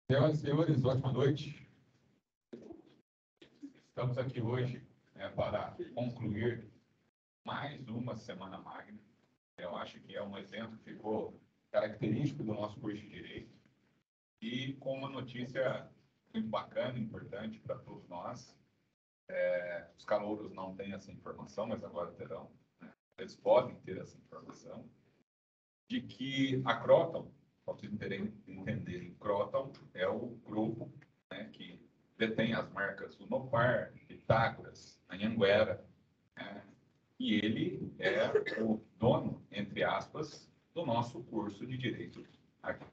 Senhoras e senhores, ótima noite. Estamos aqui hoje para concluir mais uma Semana Magna. Eu acho que é um evento que ficou característico do nosso curso de Direito e com uma notícia muito bacana, importante para todos nós. Os calouros não têm essa informação, mas agora terão. Eles podem ter essa informação de que a Croton, para vocês entenderem, Croton é o grupo que detém as marcas Unopar, Pitágoras, Anhanguera, e ele é o dono, entre aspas, do nosso curso de Direito aqui.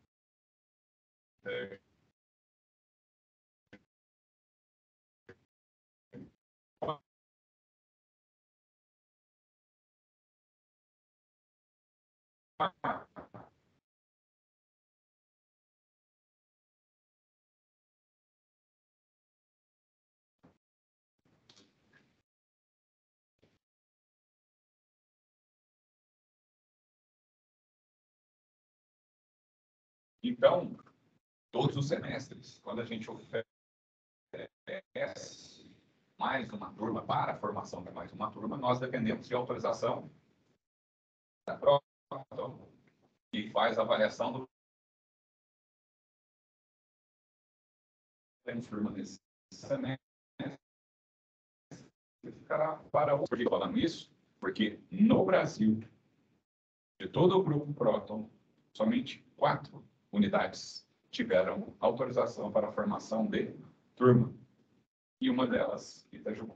Então, todos os semestres, quando a gente oferece mais uma turma para a formação de mais uma turma, nós dependemos de autorização da Croton, que faz a avaliação do turma nesse semestre. Ficará para o... Por que falando isso? Porque no Brasil, de todo o grupo Croton, somente 4 unidades tiveram autorização para a formação de turma. E uma delas, Itajubá.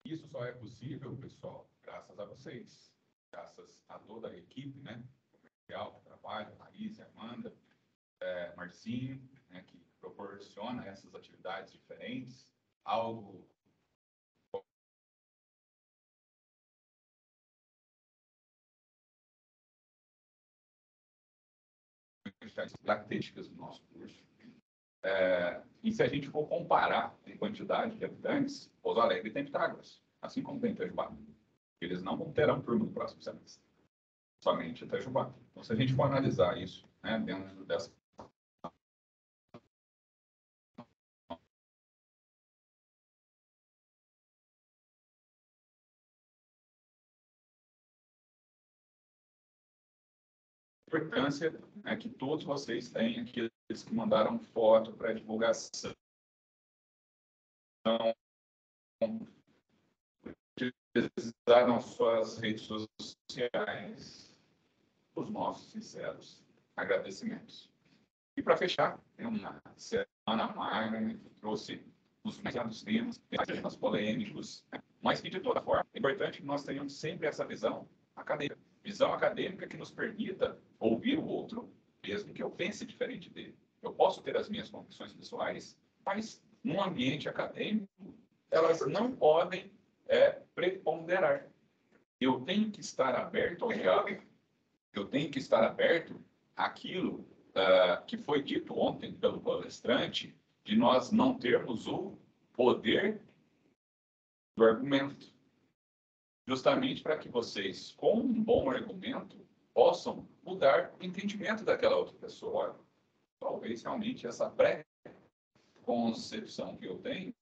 Isso só é possível, pessoal, graças a vocês, graças a toda a equipe, comercial que trabalha, Larissa, Amanda, Marcinho, que proporciona essas atividades diferentes, algo características do nosso curso. E se a gente for comparar em quantidade de habitantes, Pouso Alegre tem Pitágoras, assim como tem Itajubá. Eles não terão turma no próximo semestre, somente Itajubá. Então, se a gente for analisar isso dentro dessa importância que todos vocês têm, aqueles que mandaram foto para divulgação, utilizaram suas redes sociais, os nossos sinceros agradecimentos. E para fechar, é uma Semana Magna que trouxe os mais temas, temas polêmicos, mas que de toda forma é importante que nós tenhamos sempre essa visão acadêmica que nos permita ouvir o outro, mesmo que eu pense diferente dele. Eu posso ter as minhas convicções pessoais, mas num ambiente acadêmico, elas não podem preponderar. Eu tenho que estar aberto ao diálogo, eu tenho que estar aberto àquilo que foi dito ontem pelo palestrante, de nós não termos o poder do argumento. Justamente para que vocês, com um bom argumento, possam mudar o entendimento daquela outra pessoa. Talvez realmente essa pré-concepção que eu tenho,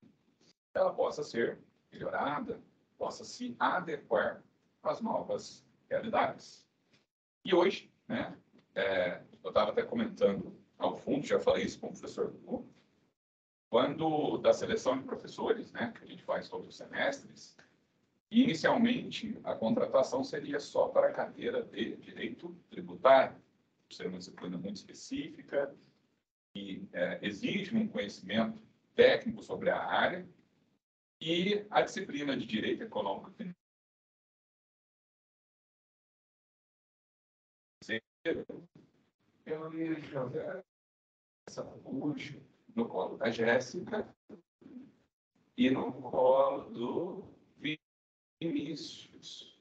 ela possa ser melhorada, possa se adequar às novas realidades. E hoje, eu estava até comentando ao fundo, já falei isso com o professor Hugo, quando da seleção de professores, que a gente faz todos os semestres, inicialmente a contratação seria só para a cadeira de Direito Tributário, ser uma disciplina muito específica, que exige um conhecimento técnico sobre a área, e a disciplina de Direito Econômico no colo da Jéssica e no colo do Vinícius.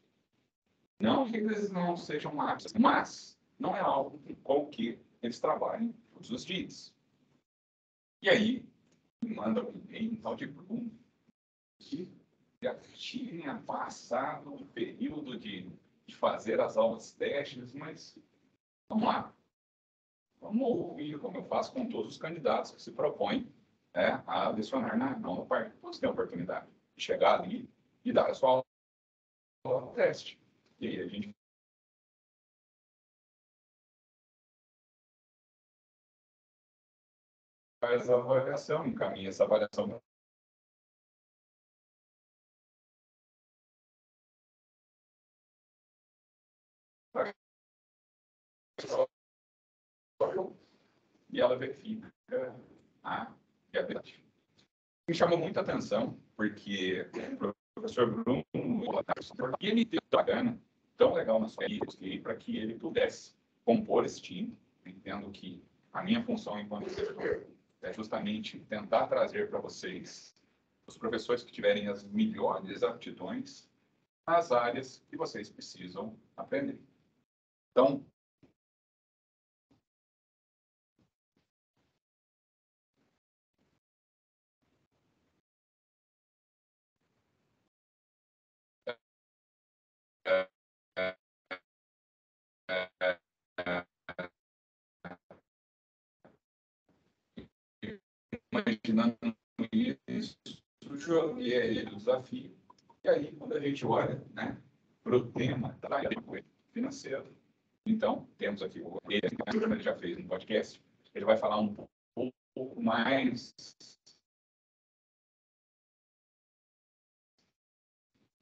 Não que eles não sejam lápis, mas não é algo com que eles trabalhem todos os dias. E aí, me manda um e-mail, tal de Bruno, que já tinha passado um período de de fazer as aulas testes, mas vamos lá. Vamos ouvir como eu faço com todos os candidatos que se propõem a lecionar na aula parte. Todos têm a oportunidade de chegar ali e dar a sua aula teste. E aí a gente faz a avaliação, encaminha essa avaliação. E ela verifica a viabilidade. Me chamou muita atenção, porque o professor Bruno e ele deu bacana, tão legal na sua vida, para que ele pudesse compor esse time. Entendo que a minha função enquanto professor é justamente tentar trazer para vocês os professores que tiverem as melhores aptidões nas áreas que vocês precisam aprender. Então, imaginando isso, joguei ele o desafio. E aí, quando a gente olha para o tema financeiro, então, temos aqui o ele já fez um podcast, ele vai falar um pouco mais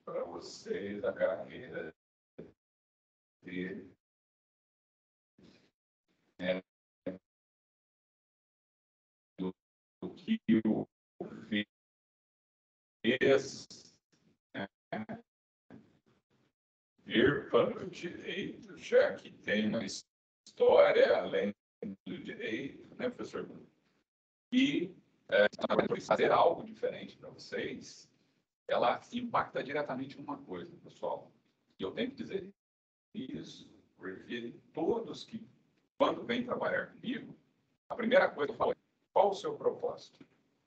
para vocês da carreira dele. Do que o fez vir para o direito, já que tem uma história além do direito, né, professor? E fazer algo diferente para vocês, ela impacta diretamente numa coisa, pessoal. E eu tenho que dizer isso, porque todos que, quando vêm trabalhar comigo, a primeira coisa que eu falo é: qual o seu propósito?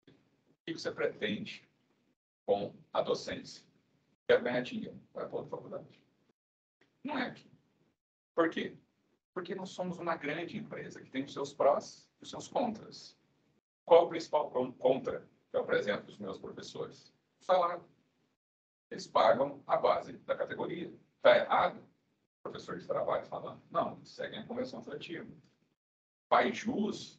O que você pretende com a docência? Quero ganhar dinheiro para toda a faculdade. Não é aqui. Por quê? Porque nós somos uma grande empresa que tem os seus prós e os seus contras. Qual o principal contra que eu apresento para os meus professores? O salário. Eles pagam a base da categoria. Está errado? O professor de trabalho falando: não, seguem a convenção coletiva. Faz jus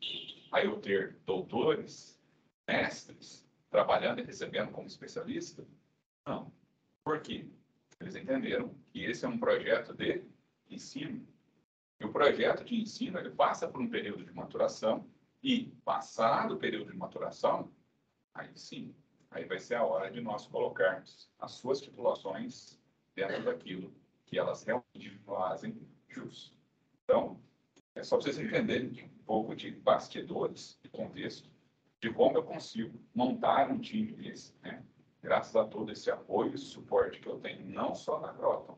a eu ter doutores, mestres, trabalhando e recebendo como especialista? Não. Por quê? Eles entenderam que esse é um projeto de ensino. E o projeto de ensino ele passa por um período de maturação e, passado o período de maturação, aí sim, aí vai ser a hora de nós colocarmos as suas titulações dentro daquilo que elas realmente fazem jus. Então, é só para vocês entenderem um pouco de bastidores e contexto de como eu consigo montar um time desse, graças a todo esse apoio e suporte que eu tenho, não só da Croton,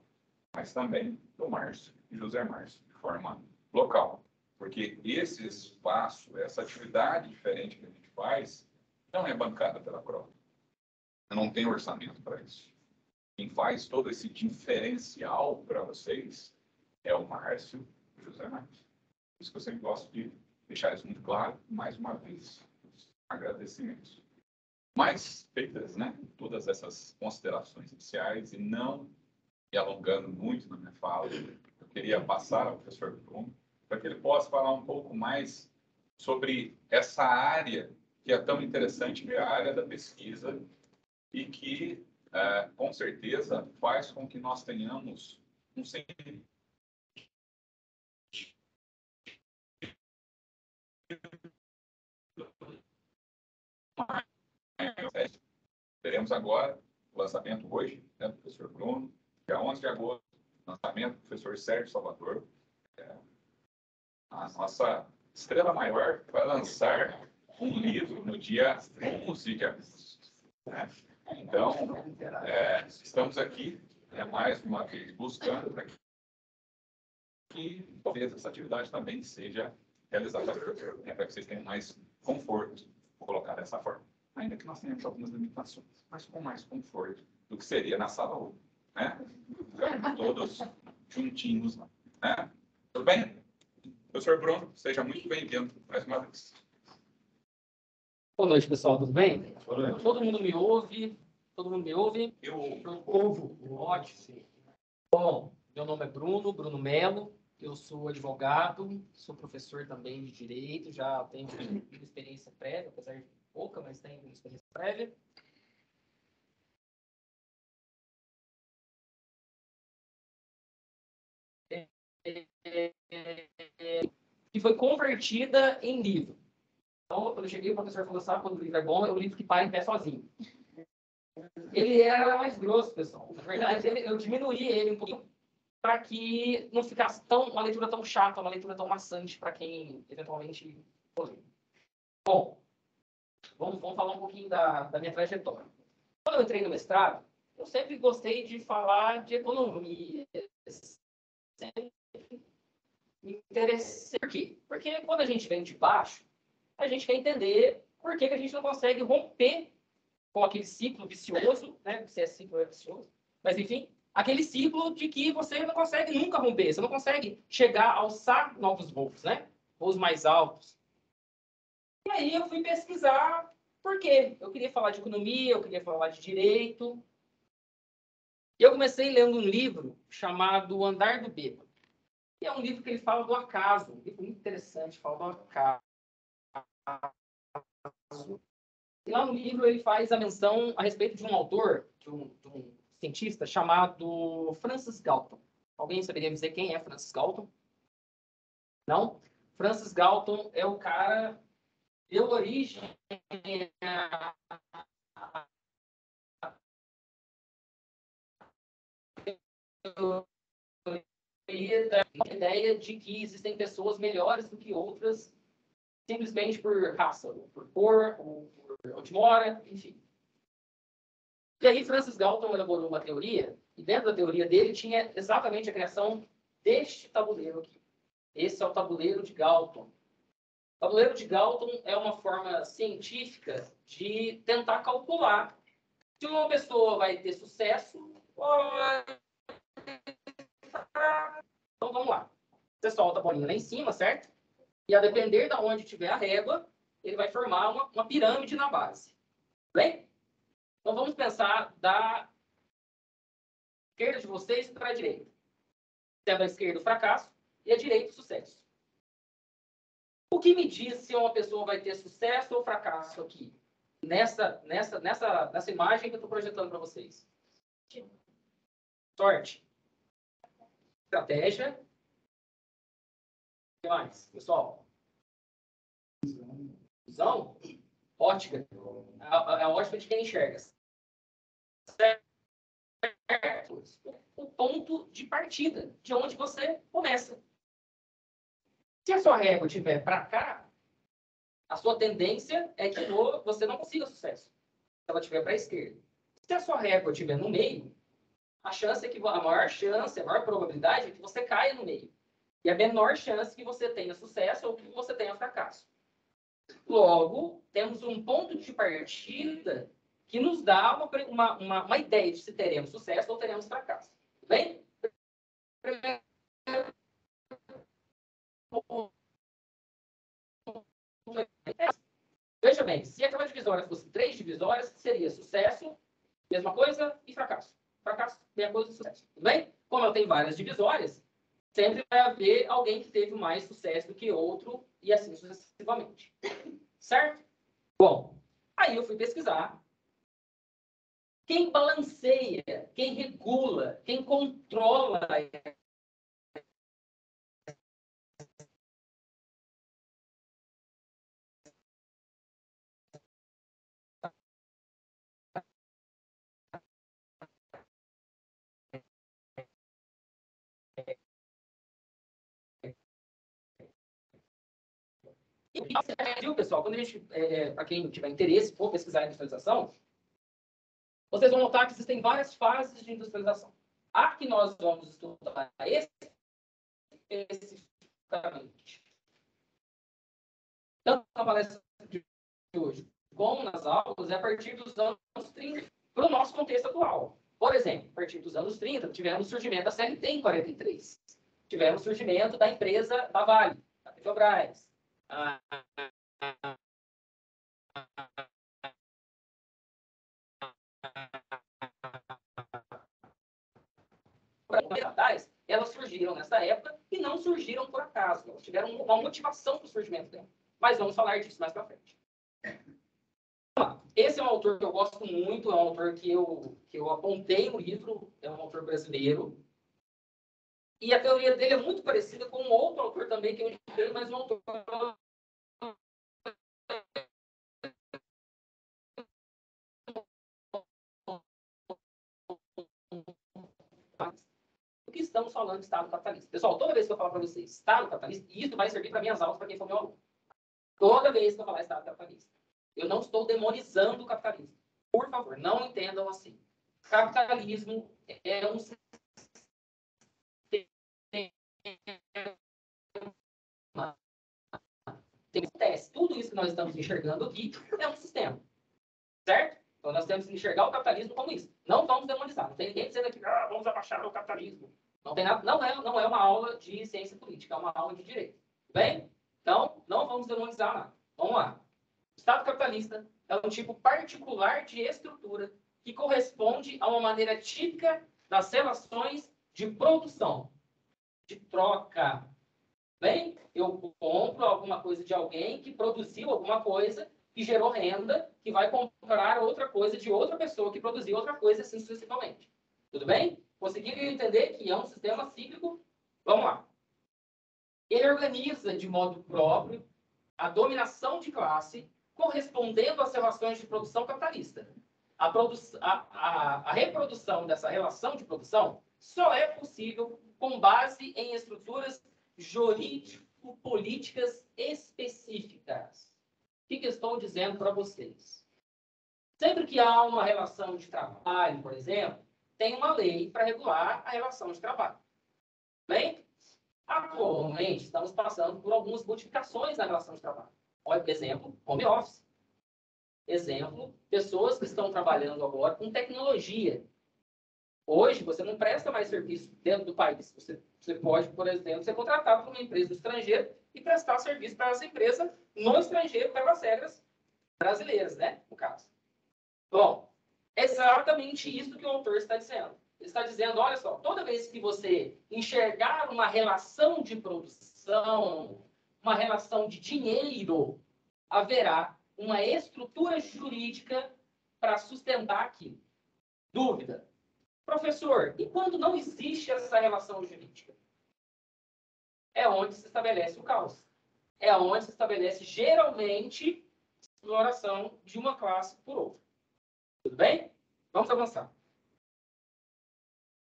mas também do Márcio e José Márcio, de forma local. Porque esse espaço, essa atividade diferente que a gente faz, não é bancada pela Croton. Eu não tenho orçamento para isso. Quem faz todo esse diferencial para vocês é o Márcio e o José Márcio. Por isso que eu sempre gosto de deixar isso muito claro, mais uma vez, agradecimentos. Mas, feitas todas essas considerações iniciais e não me alongando muito na minha fala, eu queria passar ao professor Bruno para que ele possa falar um pouco mais sobre essa área que é tão interessante, que é a área da pesquisa e que, com certeza, faz com que nós tenhamos um sentido. Teremos agora o lançamento hoje, do professor Bruno, dia 11 de agosto, lançamento do professor Sérgio Salvador. A nossa estrela maior vai lançar um livro no dia 11 de agosto. Então, estamos aqui, mais uma vez, buscando para que talvez essa atividade também seja realizada para que vocês tenham mais conforto, vou colocar dessa forma. Ainda que nós tenhamos algumas limitações, mas com mais conforto do que seria na sala 1. Então, todos juntinhos lá. Né? Tudo bem? Professor Bruno, seja muito bem-vindo mais uma vez. Boa noite, pessoal. Tudo bem? Todo mundo me ouve? Todo mundo me ouve? Eu ouvo. Ótimo. Bom, meu nome é Bruno Melo. Eu sou advogado, sou professor também de Direito. Já tenho uma experiência prévia, apesar de pouca, mas tenho uma experiência prévia. E foi convertida em livro. Então, quando eu cheguei, o professor falou, sabe quando o livro é bom? É o livro que para em pé sozinho. Ele era mais grosso, pessoal. Na verdade, eu diminuí ele um pouquinho para que não ficasse uma leitura tão chata, uma leitura tão maçante para quem eventualmente for ler. Bom, vamos falar um pouquinho da minha trajetória. Quando eu entrei no mestrado, eu sempre gostei de falar de economia. Sempre me interessei. Por quê? Porque quando a gente vem de baixo, a gente quer entender por que a gente não consegue romper com aquele ciclo vicioso, né? Se é ciclo é vicioso, mas enfim, aquele ciclo de que você não consegue nunca romper, você não consegue chegar a alçar novos voos, né? Voos mais altos. E aí eu fui pesquisar por quê. Eu queria falar de economia, eu queria falar de direito. E eu comecei lendo um livro chamado Andar do Bêbado. E é um livro que ele fala do acaso, um livro muito interessante, fala do acaso. E lá no livro ele faz a menção a respeito de um autor, de um cientista chamado Francis Galton. Alguém saberia dizer quem é Francis Galton? Não? Francis Galton é o cara que deu origem à ideia de que existem pessoas melhores do que outras simplesmente por raça, ou por cor, ou por onde mora, enfim. E aí Francis Galton elaborou uma teoria, e dentro da teoria dele tinha exatamente a criação deste tabuleiro aqui. Esse é o tabuleiro de Galton. O tabuleiro de Galton é uma forma científica de tentar calcular se uma pessoa vai ter sucesso ou... Então vamos lá. Você solta a bolinha lá em cima, certo? E a depender de onde tiver a régua, ele vai formar uma pirâmide na base. Bem? Então vamos pensar da esquerda de vocês para a direita. Sendo a esquerda o fracasso e a direita o sucesso. O que me diz se uma pessoa vai ter sucesso ou fracasso aqui? Nessa imagem que eu estou projetando para vocês. Sorte. Estratégia. O que mais, pessoal? Visão. Ótica. A ótica de quem enxerga. Certo? O ponto de partida, de onde você começa. Se a sua régua estiver para cá, a sua tendência é que você não consiga sucesso. Se ela estiver para a esquerda. Se a sua régua estiver no meio, a maior chance, a maior probabilidade é que você caia no meio. E a menor chance que você tenha sucesso ou que você tenha fracasso. Logo, temos um ponto de partida que nos dá uma ideia de se teremos sucesso ou teremos fracasso. Tudo bem? Veja bem, se aquela divisória fosse 3 divisórias, seria sucesso, mesma coisa, e fracasso. Fracasso, mesma coisa e sucesso. Tudo bem? Como eu tenho várias divisórias, sempre vai haver alguém que teve mais sucesso do que outro, e assim sucessivamente. Certo? Bom, aí eu fui pesquisar. Quem balanceia, quem regula, quem controla viu, pessoal? Quando a gente, para quem tiver interesse, for pesquisar em industrialização, vocês vão notar que existem várias fases de industrialização. A que nós vamos estudar especificamente, tanto na palestra de hoje como nas aulas, é a partir dos anos 30, para o nosso contexto atual. Por exemplo, a partir dos anos 30, tivemos o surgimento da CLT em 43. Tivemos o surgimento da empresa da Vale, da Petrobras. Elas surgiram nessa época e não surgiram por acaso. Elas tiveram uma motivação para o surgimento dela. Mas vamos falar disso mais para frente. Esse é um autor que eu gosto muito, é um autor que eu apontei no livro, é um autor brasileiro. E a teoria dele é muito parecida com um outro autor também que eu indiquei, mas um autor o que estamos falando de Estado capitalista. Pessoal, toda vez que eu falar para vocês Estado capitalista, e isso vai servir para minhas aulas, para quem for meu aluno. Toda vez que eu falar Estado capitalista, eu não estou demonizando o capitalismo. Por favor, não entendam assim. Capitalismo é um sistema. Tudo isso que nós estamos enxergando aqui é um sistema. Certo? Então nós temos que enxergar o capitalismo como isso. Não vamos demonizar. Não tem ninguém dizendo aqui, vamos abaixar o capitalismo. Não tem nada, não é uma aula de ciência política, é uma aula de direito. Bem? Então, não vamos demonizar nada. Vamos lá. O Estado capitalista é um tipo particular de estrutura que corresponde a uma maneira típica das relações de produção, de troca. Bem, eu compro alguma coisa de alguém que produziu alguma coisa, que gerou renda, que vai comprar outra coisa de outra pessoa que produziu outra coisa, assim sucessivamente. Tudo bem? Conseguiram entender que é um sistema cíclico? Vamos lá. Ele organiza de modo próprio a dominação de classe, correspondendo às relações de produção capitalista. A reprodução dessa relação de produção só é possível com base em estruturas jurídico-políticas específicas. O que estou dizendo para vocês? Sempre que há uma relação de trabalho, por exemplo, tem uma lei para regular a relação de trabalho. Bem, atualmente estamos passando por algumas modificações na relação de trabalho. Olha, por exemplo, home office. Exemplo, pessoas que estão trabalhando agora com tecnologia. Hoje, você não presta mais serviço dentro do país. Você pode, por exemplo, ser contratado por uma empresa do estrangeiro e prestar serviço para essa empresa no estrangeiro pelas regras brasileiras, né? No caso. Bom, é exatamente isso que o autor está dizendo. Ele está dizendo, olha só, toda vez que você enxergar uma relação de produção, uma relação de dinheiro, haverá uma estrutura jurídica para sustentar aquilo. Dúvida? Professor, e quando não existe essa relação jurídica? É onde se estabelece o caos. É onde se estabelece, geralmente, a exploração de uma classe por outra. Tudo bem? Vamos avançar.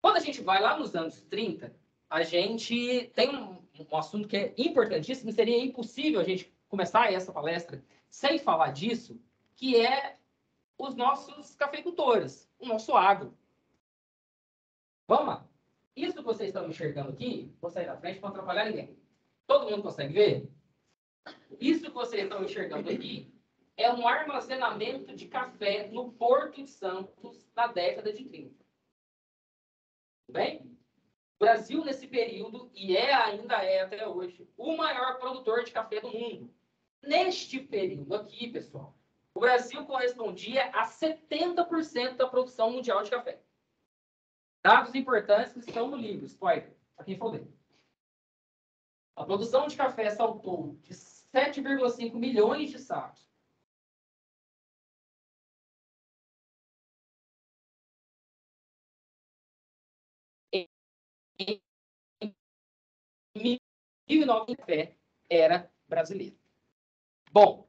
Quando a gente vai lá nos anos 30, a gente tem um assunto que é importantíssimo, seria impossível a gente começar essa palestra sem falar disso, que é os nossos cafeicultores, o nosso agro. Vamos lá. Isso que vocês estão enxergando aqui, vou sair da frente para não atrapalhar ninguém. Todo mundo consegue ver? Isso que vocês estão enxergando aqui é um armazenamento de café no Porto de Santos na década de 30. Tudo bem? O Brasil, nesse período, e ainda é até hoje, o maior produtor de café do mundo. Neste período aqui, pessoal, o Brasil correspondia a 70% da produção mundial de café. Dados importantes que estão no livro, spoiler, para quem for ler. A produção de café saltou de 7,5 milhões de sacos em 2009, o café era brasileiro. Bom,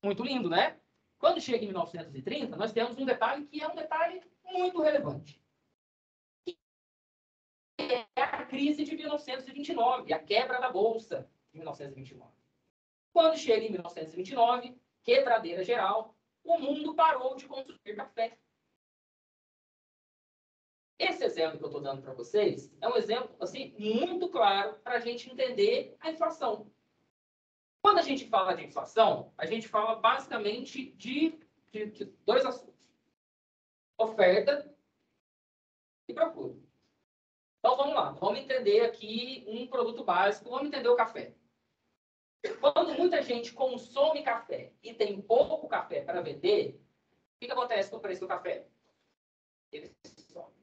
muito lindo, né? Quando chega em 1930, nós temos um detalhe que é um detalhe muito relevante. É a crise de 1929, a quebra da Bolsa de 1929. Quando chega em 1929, quebradeira geral, o mundo parou de consumir café. Esse exemplo que eu estou dando para vocês é um exemplo assim, muito claro para a gente entender a inflação. Quando a gente fala de inflação, a gente fala basicamente de dois assuntos. Oferta vamos lá. Vamos entender aqui um produto básico. Vamos entender o café. Quando muita gente consome café e tem pouco café para vender, o que acontece com o preço do café? Ele sobe.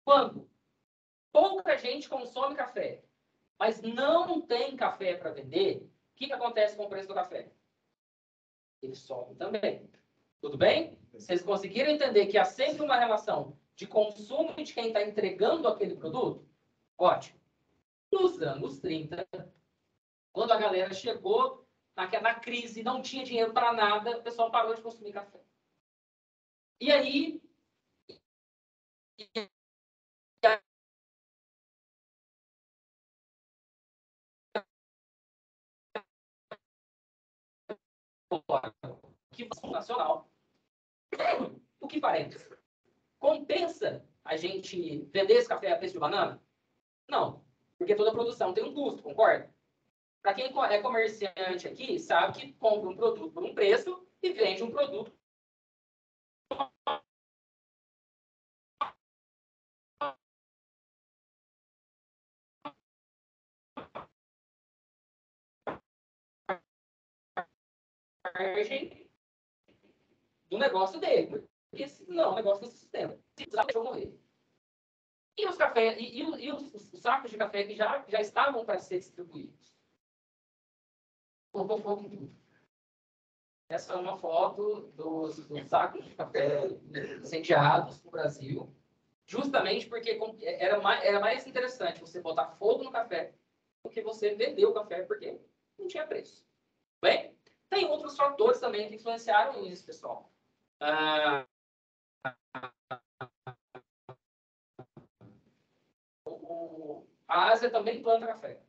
Quando pouca gente consome café, mas não tem café para vender, o que acontece com o preço do café? Ele sobe também. Tudo bem? Vocês conseguiram entender que há sempre uma relação de consumo de quem está entregando aquele produto? Ótimo. Nos anos 30, quando a galera chegou na crise, não tinha dinheiro para nada, o pessoal parou de consumir café. E aí, que nacional, o que parece? Compensa a gente vender esse café a preço de banana? Não, porque toda produção tem um custo, concorda? Para quem é comerciante aqui, sabe que compra um produto por um preço e vende um produto margem do negócio dele. Porque senão o negócio não se sustenta. Se precisar, deixa eu morrer. E os cafés, e os sacos de café que já estavam para ser distribuídos? Colocou fogo em tudo. Essa é uma foto dos sacos de café incendiados no Brasil, justamente porque era mais interessante você botar fogo no café do que você vender o café, porque não tinha preço. Bem, tem outros fatores também que influenciaram isso, pessoal. A Ásia também planta café.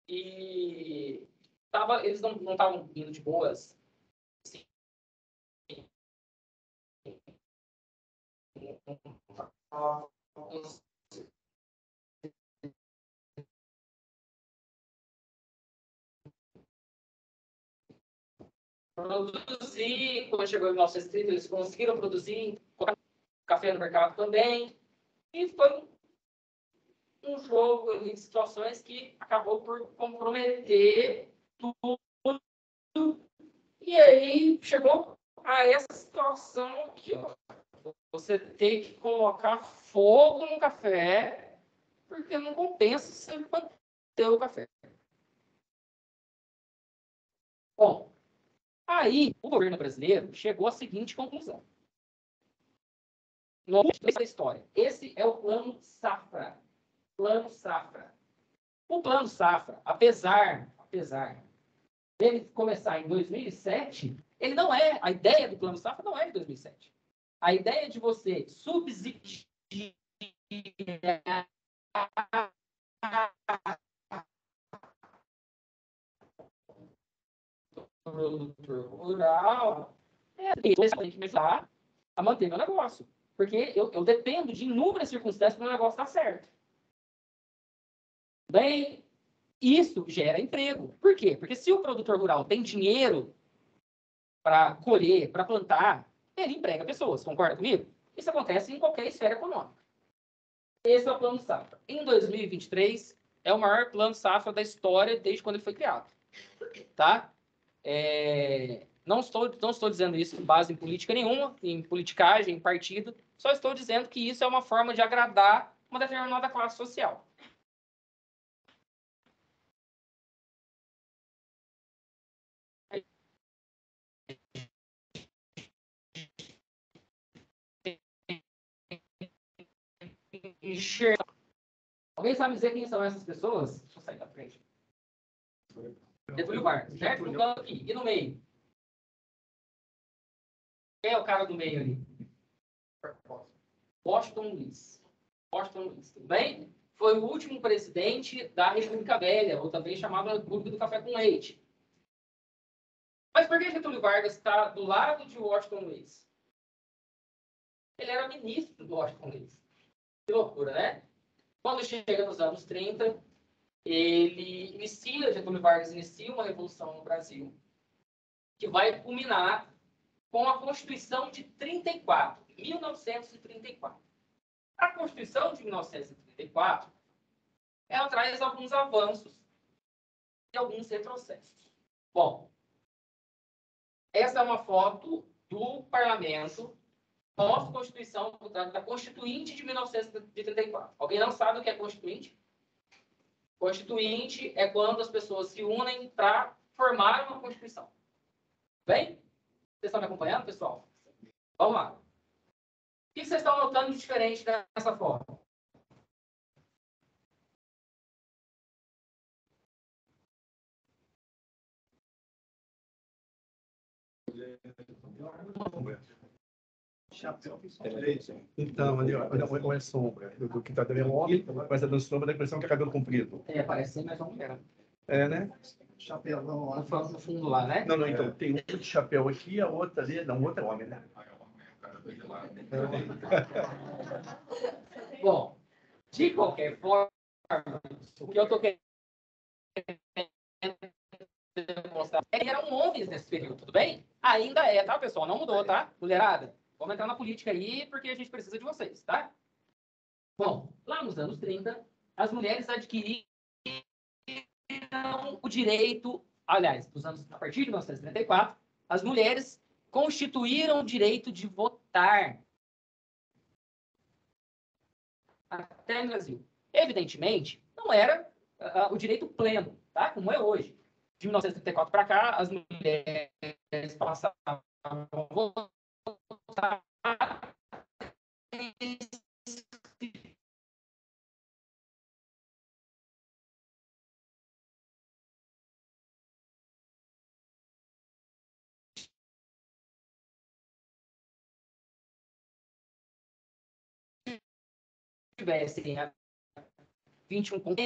E eles não estavam indo de boas. Assim, produzir, quando chegou em 1930, eles conseguiram produzir café no mercado também. E foi um jogo de situações que acabou por comprometer tudo. E aí chegou a essa situação que você tem que colocar fogo no café, porque não compensa você manter o café. Bom, aí o governo brasileiro chegou à seguinte conclusão. No da história, esse é o Plano Safra. Plano Safra. O Plano Safra, apesar dele começar em 2007, ele não é, a ideia do Plano Safra não é de 2007. A ideia de você subsidiar o produtor rural é tem que me ajudar a manter meu negócio. Porque eu dependo de inúmeras circunstâncias para o negócio estar certo. Bem, isso gera emprego. Por quê? Porque se o produtor rural tem dinheiro para colher, para plantar, ele emprega pessoas. Concorda comigo? Isso acontece em qualquer esfera econômica. Esse é o Plano Safra. Em 2023, é o maior Plano Safra da história desde quando ele foi criado. Tá? Não estou dizendo isso com base em política nenhuma, em politicagem, em partido. Só estou dizendo que isso é uma forma de agradar uma determinada classe social. Alguém sabe dizer quem são essas pessoas? Deixa eu sair da frente. Getúlio Vargas, certo? No canto aqui. E no meio? Quem é o cara do meio ali? Washington Luiz. Tudo bem? Foi o último presidente da República Velha, ou também chamada República do Café com Leite. Mas por que Getúlio Vargas está do lado de Washington Luiz? Ele era ministro do Washington Luiz. Que loucura, né? Quando chega nos anos 30, Getúlio Vargas inicia uma revolução no Brasil, que vai culminar com a Constituição de 1934. A Constituição de 1934 1934, ela traz alguns avanços e alguns retrocessos. Bom, essa é uma foto do parlamento pós-constituição, da Constituinte de 1934. Alguém não sabe o que é Constituinte? Constituinte é quando as pessoas se unem para formar uma Constituição. Bem? Vocês estão me acompanhando, pessoal? Vamos lá. O que vocês estão notando de diferente dessa foto? Então, ali, olha a sombra do que está dando homem, mas a sombra da impressão que é cabelo comprido. Parece ser mais ou menos. É, né? Chapéu no fundo lá, né? Não, então, tem um de chapéu aqui, a outra ali, não, outra é homem, né? Bom, de qualquer forma, o que eu estou querendo demonstrar é que eram homens nesse período, tudo bem? Ainda é, tá, pessoal? Não mudou, tá? Mulherada, vamos entrar na política aí, porque a gente precisa de vocês, tá? Bom, lá nos anos 30, as mulheres adquiriram o direito, aliás, a partir de 1934, as mulheres constituíram o direito de votar até no Brasil. Evidentemente, não era o direito pleno, tá? Como é hoje. De 1934 para cá, as mulheres passaram a votar tivessem 21 pontos.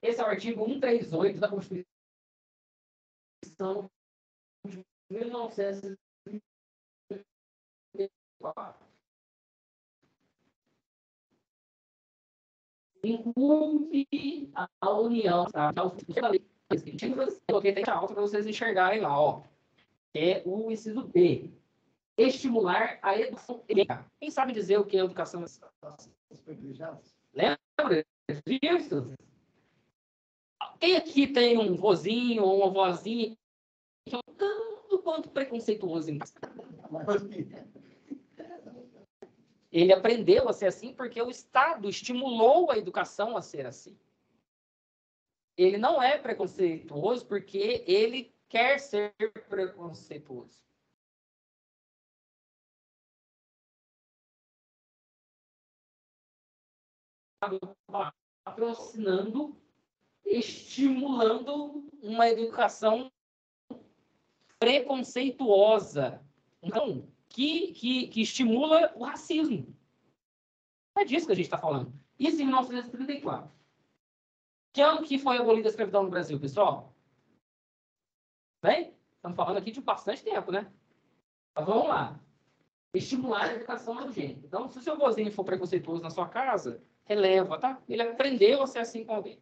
Esse é o artigo 138 da Constituição de 1934. Inclui a União, tá? Descritivas, coloquei até alta para vocês enxergarem lá, ó. É o inciso B. Estimular a educação. Quem sabe dizer o que é educação? Lembra disso? Quem aqui tem um vozinho ou uma vozinha que é um tanto quanto preconceituoso em casa? Ele aprendeu a ser assim porque o Estado estimulou a educação a ser assim. Ele não é preconceituoso porque ele quer ser preconceituoso. Patrocinando, estimulando uma educação preconceituosa. Então, que estimula o racismo. É disso que a gente está falando. Isso em 1934. Que ano que foi abolida a escravidão no Brasil, pessoal? Bem, estamos falando aqui de bastante tempo, né? Mas vamos lá. Estimular a educação do gênero. Então, se o seu vozinho for preconceituoso na sua casa, releva, tá? Ele aprendeu a ser assim com alguém.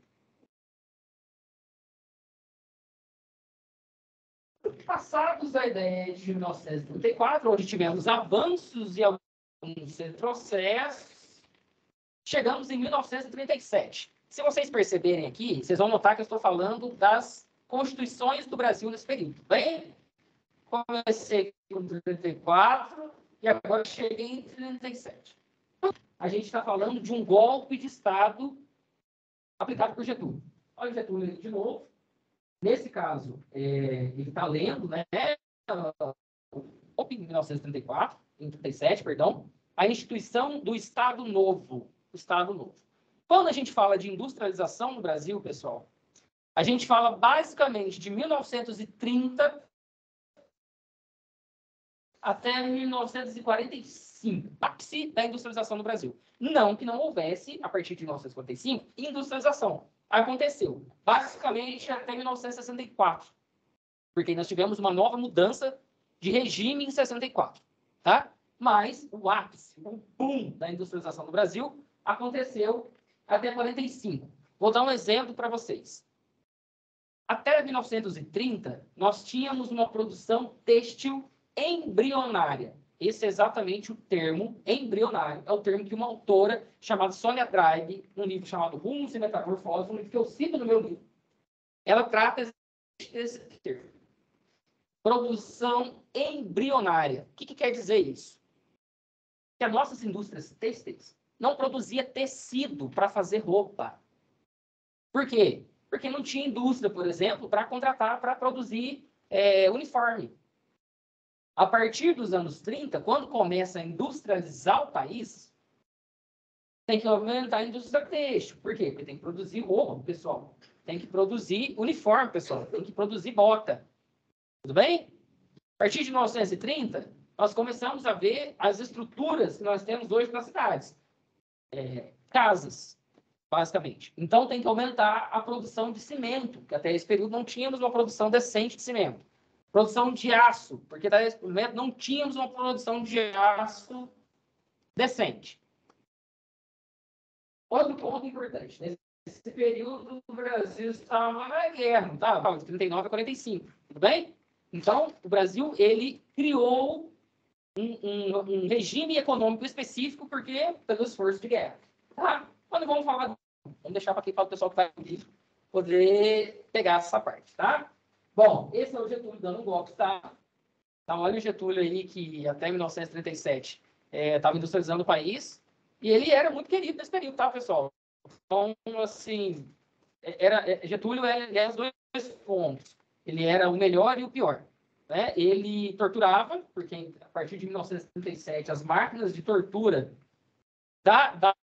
Passados a ideia de 1934, onde tivemos avanços e alguns retrocessos, chegamos em 1937. Se vocês perceberem aqui, vocês vão notar que eu estou falando das constituições do Brasil nesse período. Bem, comecei com 34 e agora cheguei em 37. A gente está falando de um golpe de Estado aplicado por Getúlio. Olha o Getúlio de novo. Nesse caso, ele está lendo, né, em 1934, em 37, perdão, a instituição do Estado Novo. O Estado Novo. Quando a gente fala de industrialização no Brasil, pessoal, a gente fala basicamente de 1930 até 1945, ápice da industrialização no Brasil. Não que não houvesse, a partir de 1945, industrialização. Aconteceu, basicamente, até 1964. Porque nós tivemos uma nova mudança de regime em 64. Tá? Mas o ápice, o boom da industrialização no Brasil aconteceu até 45. Vou dar um exemplo para vocês. Até 1930, nós tínhamos uma produção têxtil embrionária. esse é exatamente o termo embrionário. É o termo que uma autora chamada Sonia Dreig, num livro chamado Rumos e Metamorfoses, um livro que eu cito no meu livro, ela trata esse termo. Produção embrionária. O que quer dizer isso? Que as nossas indústrias têxteis não produzia tecido para fazer roupa. Por quê? Porque não tinha indústria, por exemplo, para contratar para produzir uniforme. A partir dos anos 30, quando começa a industrializar o país, tem que aumentar a indústria têxtil. Por quê? Porque tem que produzir roupa, pessoal. Tem que produzir uniforme, pessoal. Tem que produzir bota. Tudo bem? A partir de 1930, nós começamos a ver as estruturas que nós temos hoje nas cidades. Casas, basicamente. Então, tem que aumentar a produção de cimento, que até esse período não tínhamos uma produção decente de cimento. Produção de aço, porque até esse momento não tínhamos uma produção de aço decente. Outro ponto importante. Nesse período, o Brasil estava na guerra, não estava? De 39 a 45, tudo bem? Então, o Brasil, ele criou um regime econômico específico porque pelo esforço de guerra. Tá? Quando vamos falar, vamos deixar para o pessoal que vai ouvir poder pegar essa parte, tá? Bom, esse é o Getúlio dando um golpe, tá? Então, olha o Getúlio aí que até 1937 estava industrializando o país e ele era muito querido nesse período, tá, pessoal? Então, assim, Getúlio é os dois pontos. Ele era o melhor e o pior. Né? Ele torturava, porque a partir de 1937 as máquinas de tortura da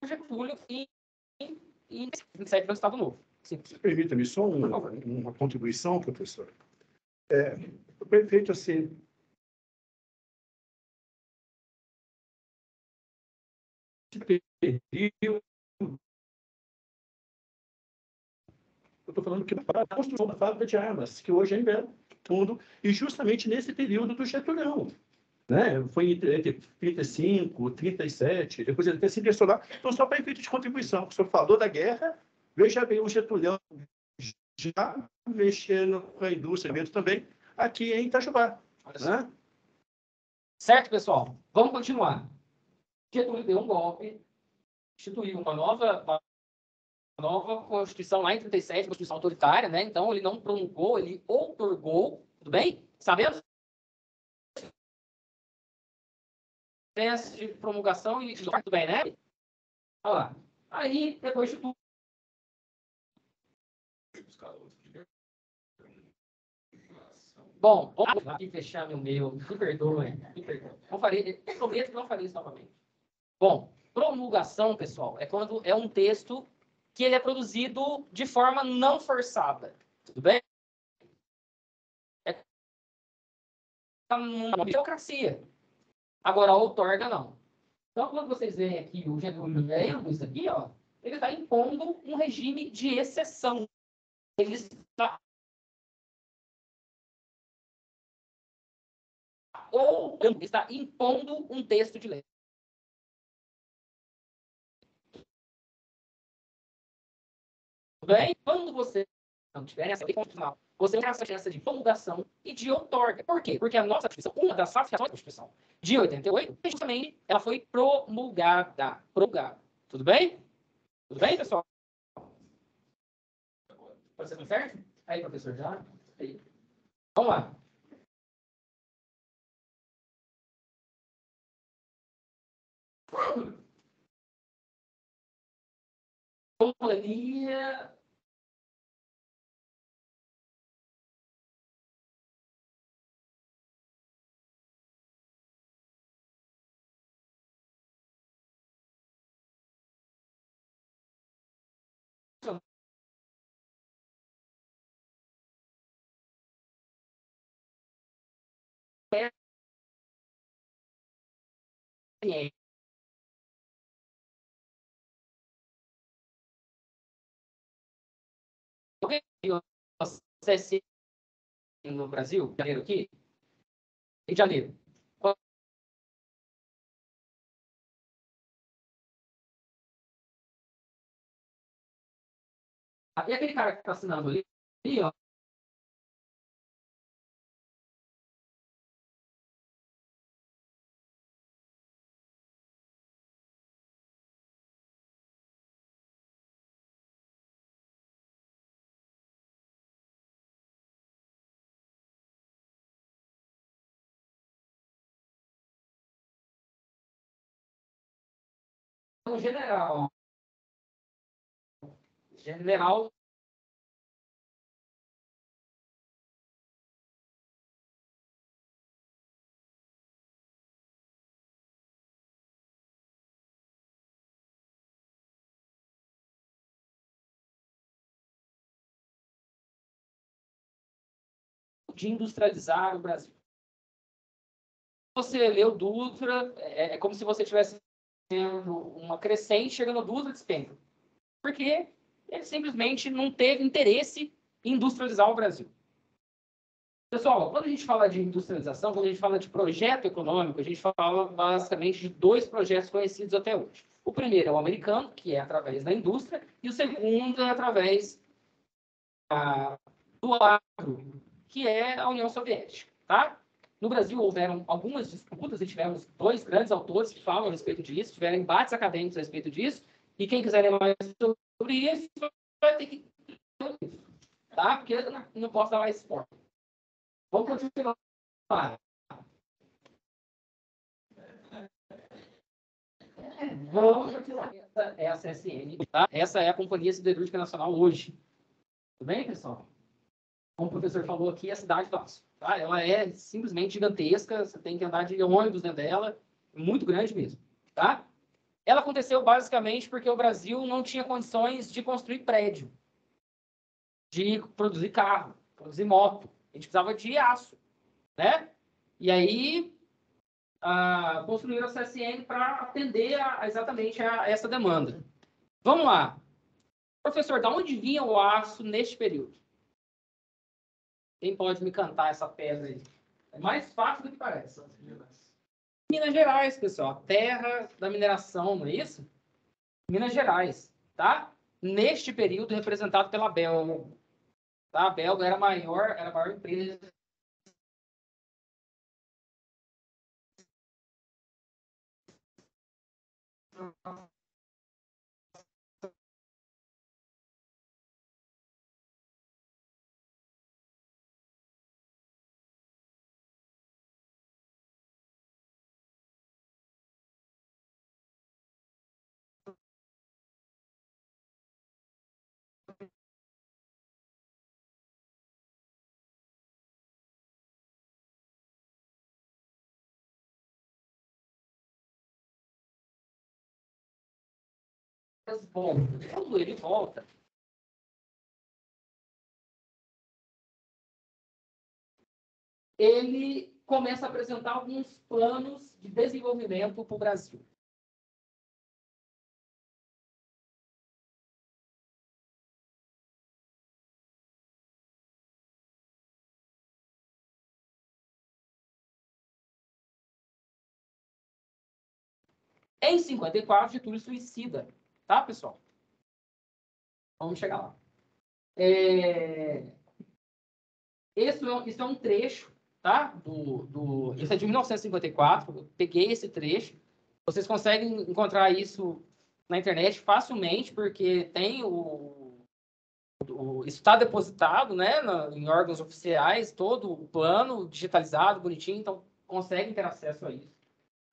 Getúlio e 27 no Estado Novo. Permita-me só uma contribuição, professor. Foi feito assim. Eu estou falando que a construção da fábrica de armas, que hoje ainda é tudo, e justamente nesse período do Getúlio. Né? Foi entre 35, 37, depois ele até se ingressou lá. Então, só para efeito de contribuição, o senhor falou da guerra, veja bem o Getúlio já mexendo com a indústria mesmo também, aqui em Itajubá. Né? Certo, pessoal? Vamos continuar. Getúlio deu um golpe, instituiu uma nova Constituição lá em 37, Constituição autoritária, né? Então, ele não promulgou, ele outorgou, tudo bem? Sabemos? De promulgação e tudo bem, né? Olha lá. Aí, depois de tudo. Bom, vamos aqui fechar meu e-mail. Me perdoe. Não farei, prometo que não farei isso novamente. Bom, promulgação, pessoal, é quando é um texto que ele é produzido de forma não forçada. Tudo bem? É uma democracia. Agora, a outorga, não. Então, quando vocês veem aqui o Getúlio lendo isso aqui, ó, ele está impondo um regime de exceção. Ele está impondo um texto de lei. Tudo bem? Quando você não tiver essa lei constitucional, você tem essa chance de promulgação e de outorga. Por quê? Porque a nossa Constituição, uma das ratificações da Constituição de 88, justamente, ela foi promulgada. Tudo bem? Tudo bem, pessoal? Pode ser tudo certo? Aí, professor, já? Aí. Vamos lá. Companhia CSI no Brasil, janeiro aqui, em janeiro. E aquele cara que está assinando ali, ó, Então, general de industrializar o Brasil. Você leu Dutra, é como se você estivesse tendo uma crescente, chegando a Dutra despenca. Porque ele simplesmente não teve interesse em industrializar o Brasil. Pessoal, quando a gente fala de industrialização, quando a gente fala de projeto econômico, a gente fala basicamente de 2 projetos conhecidos até hoje. O primeiro é o americano, que é através da indústria, e o segundo é através do agro, que é a União Soviética. Tá? No Brasil, houveram algumas disputas e tivemos 2 grandes autores que falam a respeito disso, tiveram embates acadêmicos a respeito disso, e quem quiser ler mais sobre isso vai ter que ler isso, tá? Porque eu não posso dar mais spoiler. Vamos continuar. Vamos continuar. Essa é a CSN, tá? Essa é a Companhia Siderúrgica Nacional hoje. Tudo bem, pessoal? Como o professor falou aqui, é a cidade do aço. Tá? Ela é simplesmente gigantesca, você tem que andar de ônibus dentro dela, muito grande mesmo. Tá? Ela aconteceu basicamente porque o Brasil não tinha condições de construir prédio, de produzir carro, produzir moto. A gente precisava de aço, né? E aí construíram a CSN para atender exatamente a essa demanda. Vamos lá. Professor, de onde vinha o aço neste período? Quem pode me cantar essa pedra aí? É mais fácil do que parece. Minas Gerais, pessoal. A terra da mineração, não é isso? Minas Gerais, tá? Neste período representado pela Belga. Tá? A Belga era a maior empresa bom. Quando ele volta, ele começa a apresentar alguns planos de desenvolvimento para o Brasil. Em 54, Getúlio suicida. Tá, pessoal? Vamos chegar lá. Isso é um trecho, tá? Isso é de 1954. Eu peguei esse trecho. Vocês conseguem encontrar isso na internet facilmente, porque tem isso está depositado, né, em órgãos oficiais, todo o plano digitalizado, bonitinho, então conseguem ter acesso a isso.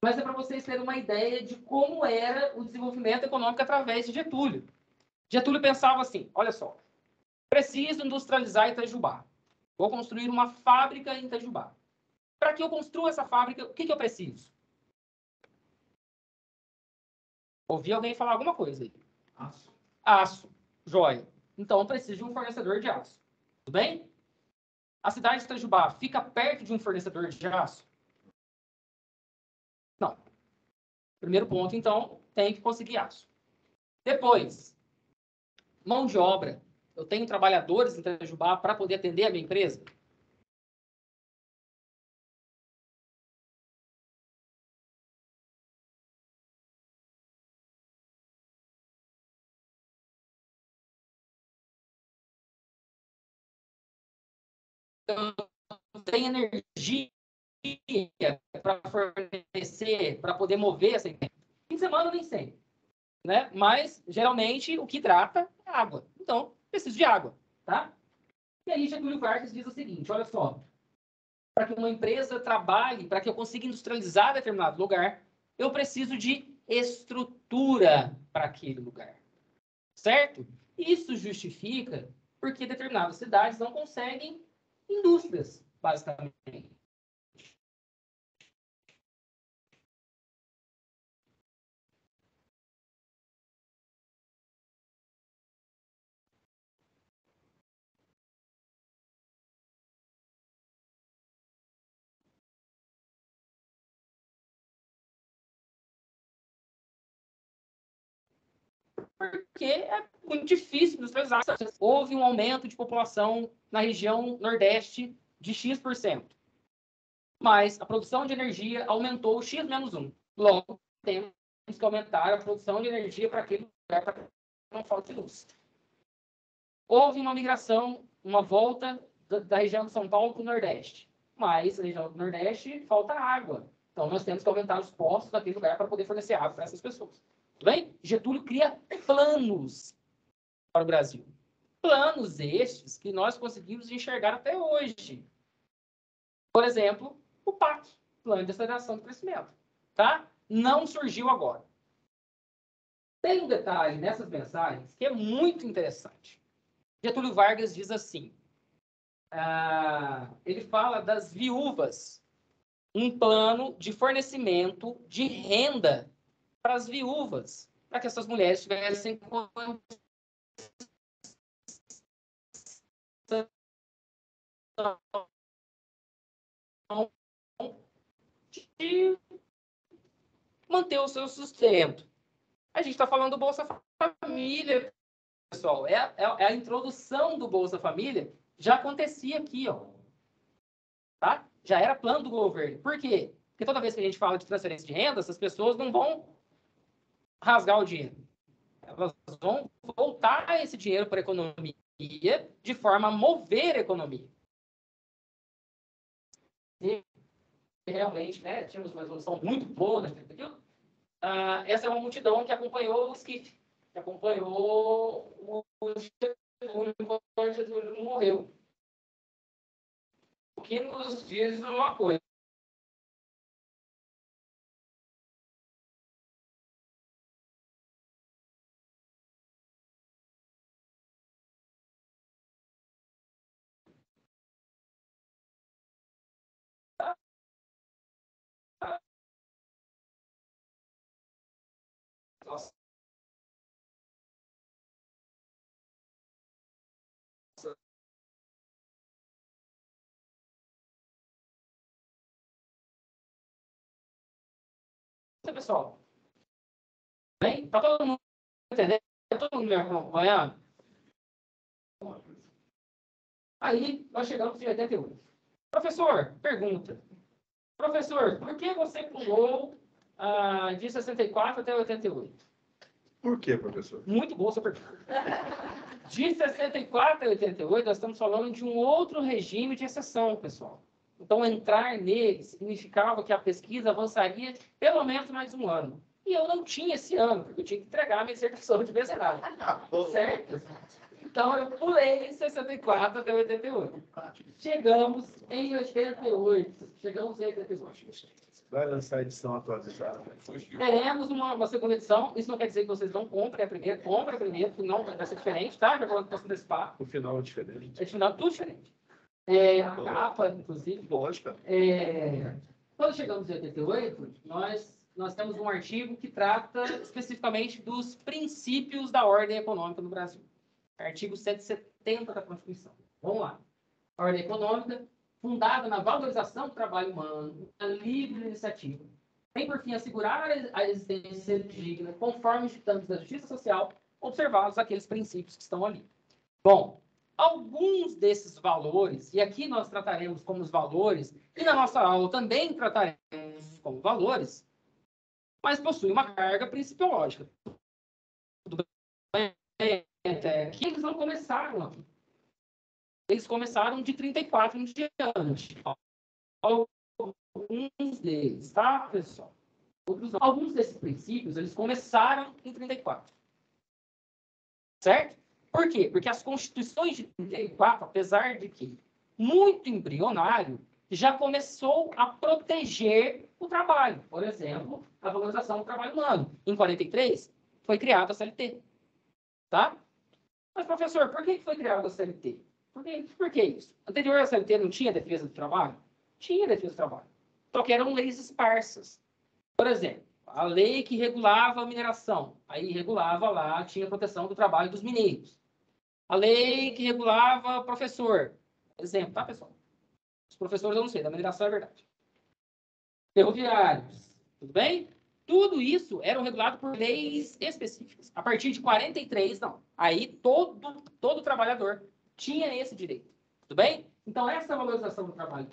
Mas é para vocês terem uma ideia de como era o desenvolvimento econômico através de Getúlio. Getúlio pensava assim, olha só, preciso industrializar Itajubá. Vou construir uma fábrica em Itajubá. Para que eu construa essa fábrica, o que eu preciso? Ouvi alguém falar alguma coisa aí? Aço. Aço. Joia. Então, eu preciso de um fornecedor de aço. Tudo bem? A cidade de Itajubá fica perto de um fornecedor de aço? Não. Primeiro ponto, então, tem que conseguir aço. Depois, mão de obra. Eu tenho trabalhadores em Itajubá para poder atender a minha empresa? Eu tenho energia para fornecer, para poder mover essa empresa. Fim de semana nem sempre, né? Mas geralmente o que hidrata é água. Então, preciso de água, tá? E aí Getúlio Vargas diz o seguinte, olha só, para que uma empresa trabalhe, para que eu consiga industrializar determinado lugar, eu preciso de estrutura. estrutura para aquele lugar, certo? Isso justifica porque determinadas cidades não conseguem indústrias, basicamente. Porque é muito difícil industrializar. Houve um aumento de população na região Nordeste de X%. Mas a produção de energia aumentou X-1. Logo, temos que aumentar a produção de energia para aquele lugar para que não falte luz. Houve uma migração, uma volta da região de São Paulo para o Nordeste. Mas na região do Nordeste falta água. Então, nós temos que aumentar os postos daquele lugar para poder fornecer água para essas pessoas. Tudo bem? Getúlio cria planos para o Brasil. Planos estes que nós conseguimos enxergar até hoje. Por exemplo, o PAC, Plano de Aceleração do Crescimento. Tá? Não surgiu agora. Tem um detalhe nessas mensagens que é muito interessante. Getúlio Vargas diz assim, ele fala das viúvas, um plano de fornecimento de renda para as viúvas, para que essas mulheres tivessem de manter o seu sustento. A gente está falando do Bolsa Família, pessoal. É a introdução do Bolsa Família já acontecia aqui, ó. Tá? Já era plano do governo. Por quê? Porque toda vez que a gente fala de transferência de renda, essas pessoas não vão rasgar o dinheiro. Elas vão voltar esse dinheiro para a economia de forma a mover a economia. E realmente, né, tínhamos uma resolução muito boa daquilo. Essa é uma multidão que acompanhou o SCIF, que acompanhou o Getúlio morreu. O que nos diz uma coisa. Nossa. Pessoal, bem? Tá todo mundo entendendo? Tá todo mundo me acompanhando? Aí, nós chegamos em 88. Professor, pergunta. Professor, por que você pulou de 64 até 88? Por quê, professor? Muito boa essa pergunta. De 64 a 88, nós estamos falando de um outro regime de exceção, pessoal. Então, entrar nele significava que a pesquisa avançaria pelo menos mais um ano. E eu não tinha esse ano, porque eu tinha que entregar a minha dissertação de mestrado. Certo? Então, eu pulei em 64 até 88. Chegamos em 88. Vai lançar a edição atualizada. Teremos uma segunda edição. Isso não quer dizer que vocês não comprem a primeira. Comprem a primeira, que não vai ser diferente, tá? Já vou antecipar. O final é diferente. O final é tudo diferente. A capa, inclusive. Lógico. Quando chegamos em 88, nós temos um artigo que trata especificamente dos princípios da ordem econômica no Brasil. Artigo 170 da Constituição. Vamos lá. A ordem econômica, fundada na valorização do trabalho humano, na livre iniciativa, tem por fim assegurar a existência digna, conforme os ditames da justiça social, observados aqueles princípios que estão ali. Bom, alguns desses valores, e aqui nós trataremos como os valores, e na nossa aula também trataremos como valores, mas possuem uma carga principiológica. Tudo bem? Que eles não começaram aqui. Eles começaram de 34 em diante. Alguns deles, tá, pessoal? Alguns desses princípios, eles começaram em 34. Certo? Por quê? Porque as constituições de 34, apesar de que muito embrionário, já começou a proteger o trabalho. Por exemplo, a valorização do trabalho humano. Em 43, foi criada a CLT. Tá? Mas, professor, por que foi criada a CLT? Por que isso? Anterior à CLT não tinha defesa do trabalho? Tinha defesa do trabalho. Só que eram leis esparsas. Por exemplo, a lei que regulava a mineração. Aí regulava lá, tinha proteção do trabalho dos mineiros. A lei que regulava professor. Exemplo, tá, pessoal? Os professores eu não sei, da mineração é verdade. Ferroviários, tudo bem? Tudo isso era regulado por leis específicas. A partir de 43, não. Aí todo trabalhador tinha esse direito. Tudo bem? Então, essa valorização do trabalho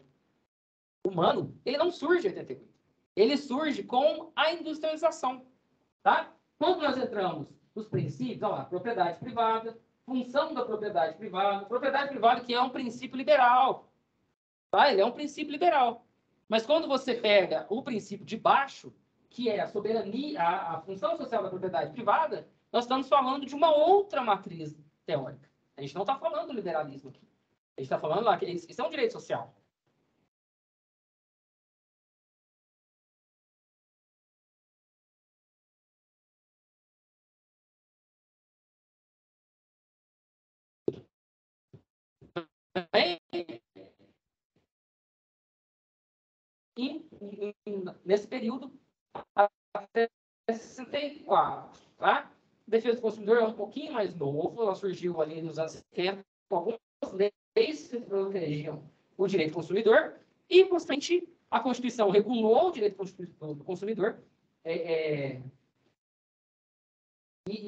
humano, ele não surge em 88. Ele surge com a industrialização. Tá? Quando nós entramos nos princípios, olha lá, propriedade privada, função da propriedade privada que é um princípio liberal. Tá? Ele é um princípio liberal. Mas quando você pega o princípio de baixo, que é a soberania, a função social da propriedade privada, nós estamos falando de uma outra matriz teórica. A gente não está falando do liberalismo aqui. A gente está falando lá que isso é um direito social. E nesse período, até 64, tá? Defesa do consumidor é um pouquinho mais novo, ela surgiu ali nos anos 70, com algumas leis que protegiam o direito do consumidor, e, constante, a Constituição regulou o direito do consumidor e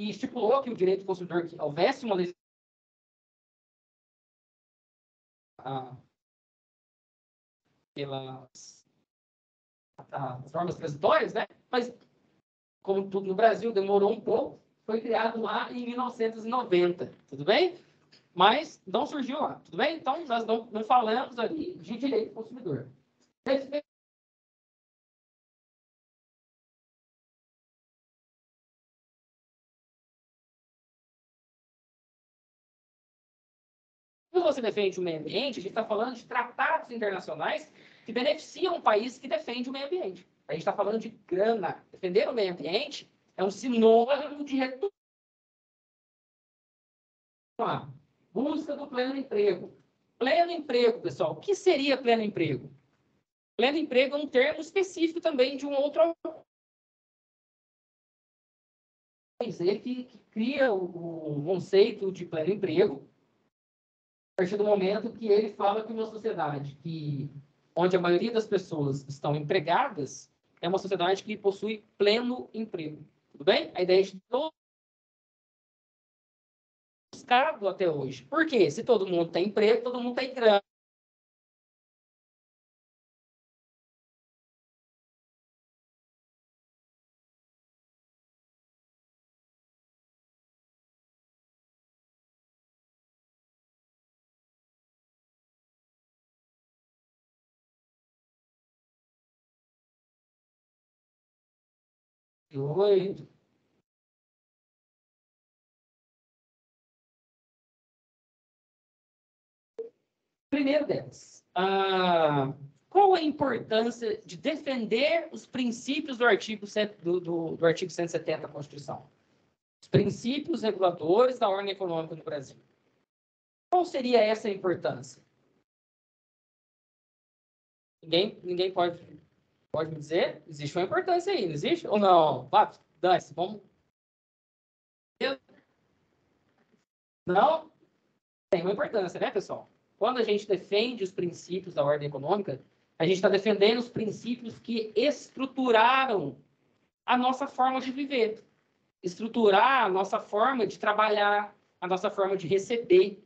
estipulou que o direito do consumidor, que houvesse uma legislação pelas as normas transitórias, né? Mas, como tudo no Brasil, demorou um pouco, foi criado lá em 1990, tudo bem? Mas não surgiu lá, tudo bem? Então, nós não falamos ali de direito do consumidor. Quando você defende o meio ambiente, a gente está falando de tratados internacionais que beneficiam um país que defende o meio ambiente. A gente está falando de grana. Defender o meio ambiente é um sinônimo de retorno. Busca do pleno emprego. Pleno emprego, pessoal. O que seria pleno emprego? Pleno emprego é um termo específico também de um outro país. Ele que cria o conceito de pleno emprego a partir do momento que ele fala que uma sociedade onde a maioria das pessoas estão empregadas é uma sociedade que possui pleno emprego. Tudo bem? A ideia de todo buscado até hoje. Por quê? Se todo mundo tem emprego, todo mundo tem grana. Oi. Primeiro delas, qual a importância de defender os princípios do artigo 170 da Constituição? Os princípios reguladores da ordem econômica no Brasil. Qual seria essa importância? Ninguém pode me dizer? Existe uma importância aí, não existe? Ou não? Dane-se, vamos... Não? Tem uma importância, né, pessoal? Quando a gente defende os princípios da ordem econômica, a gente está defendendo os princípios que estruturaram a nossa forma de viver, estruturar a nossa forma de trabalhar, a nossa forma de receber.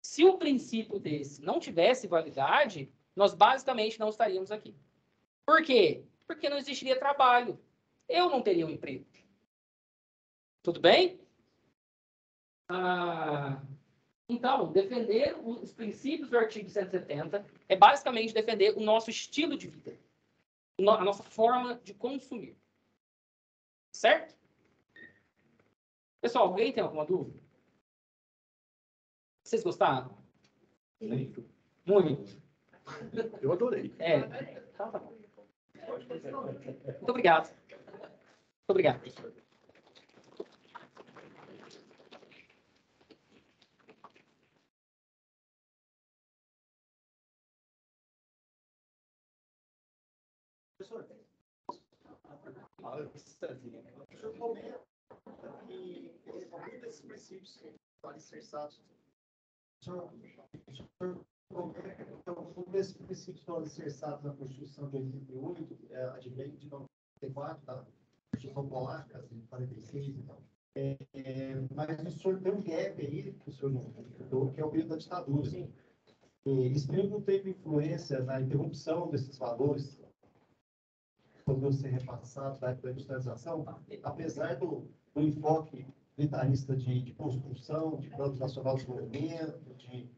Se um princípio desse não tivesse validade, nós basicamente não estaríamos aqui. Por quê? Porque não existiria trabalho. Eu não teria um emprego. Tudo bem? Então, defender os princípios do artigo 170 é basicamente defender o nosso estilo de vida, a nossa forma de consumir. Certo? Pessoal, alguém tem alguma dúvida? Vocês gostaram? Muito. Muito. Eu adorei. Então tá bom. Muito obrigado. Muito obrigado. Professor, o senhor comenta que alguns desses princípios podem ser citados. O senhor comenta que alguns desses princípios podem ser citados na Constituição de 88, advém de 94, tá? Constituição Polaca, de 46 e tal. Mas o senhor tem um gap aí, que o senhor não comentou, que é o período da ditadura. Esse período não teve influência na interrupção desses valores poderiam ser repassados da época da industrialização, apesar do enfoque militarista de construção, de plano nacional de desenvolvimento, de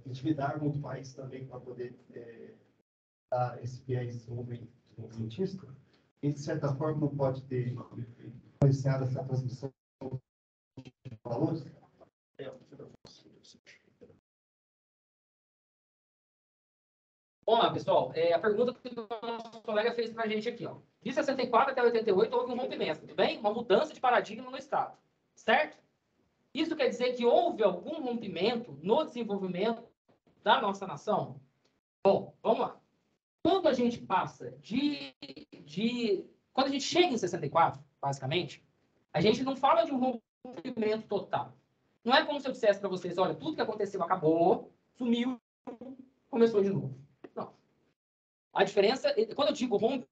endividar muito o país também para poder dar esse viés desenvolvimentista, e de certa forma não pode ter influenciado essa transmissão de valores? Vamos lá, pessoal. A pergunta que o nosso colega fez para a gente aqui, ó. De 64 até 88 houve um rompimento, tudo bem? Uma mudança de paradigma no Estado, certo? Isso quer dizer que houve algum rompimento no desenvolvimento da nossa nação? Bom, vamos lá. Quando a gente passa quando a gente chega em 64, basicamente, a gente não fala de um rompimento total. Não é como se eu dissesse para vocês, olha, tudo que aconteceu acabou, sumiu, começou de novo. Não. A diferença, quando eu digo rompimento,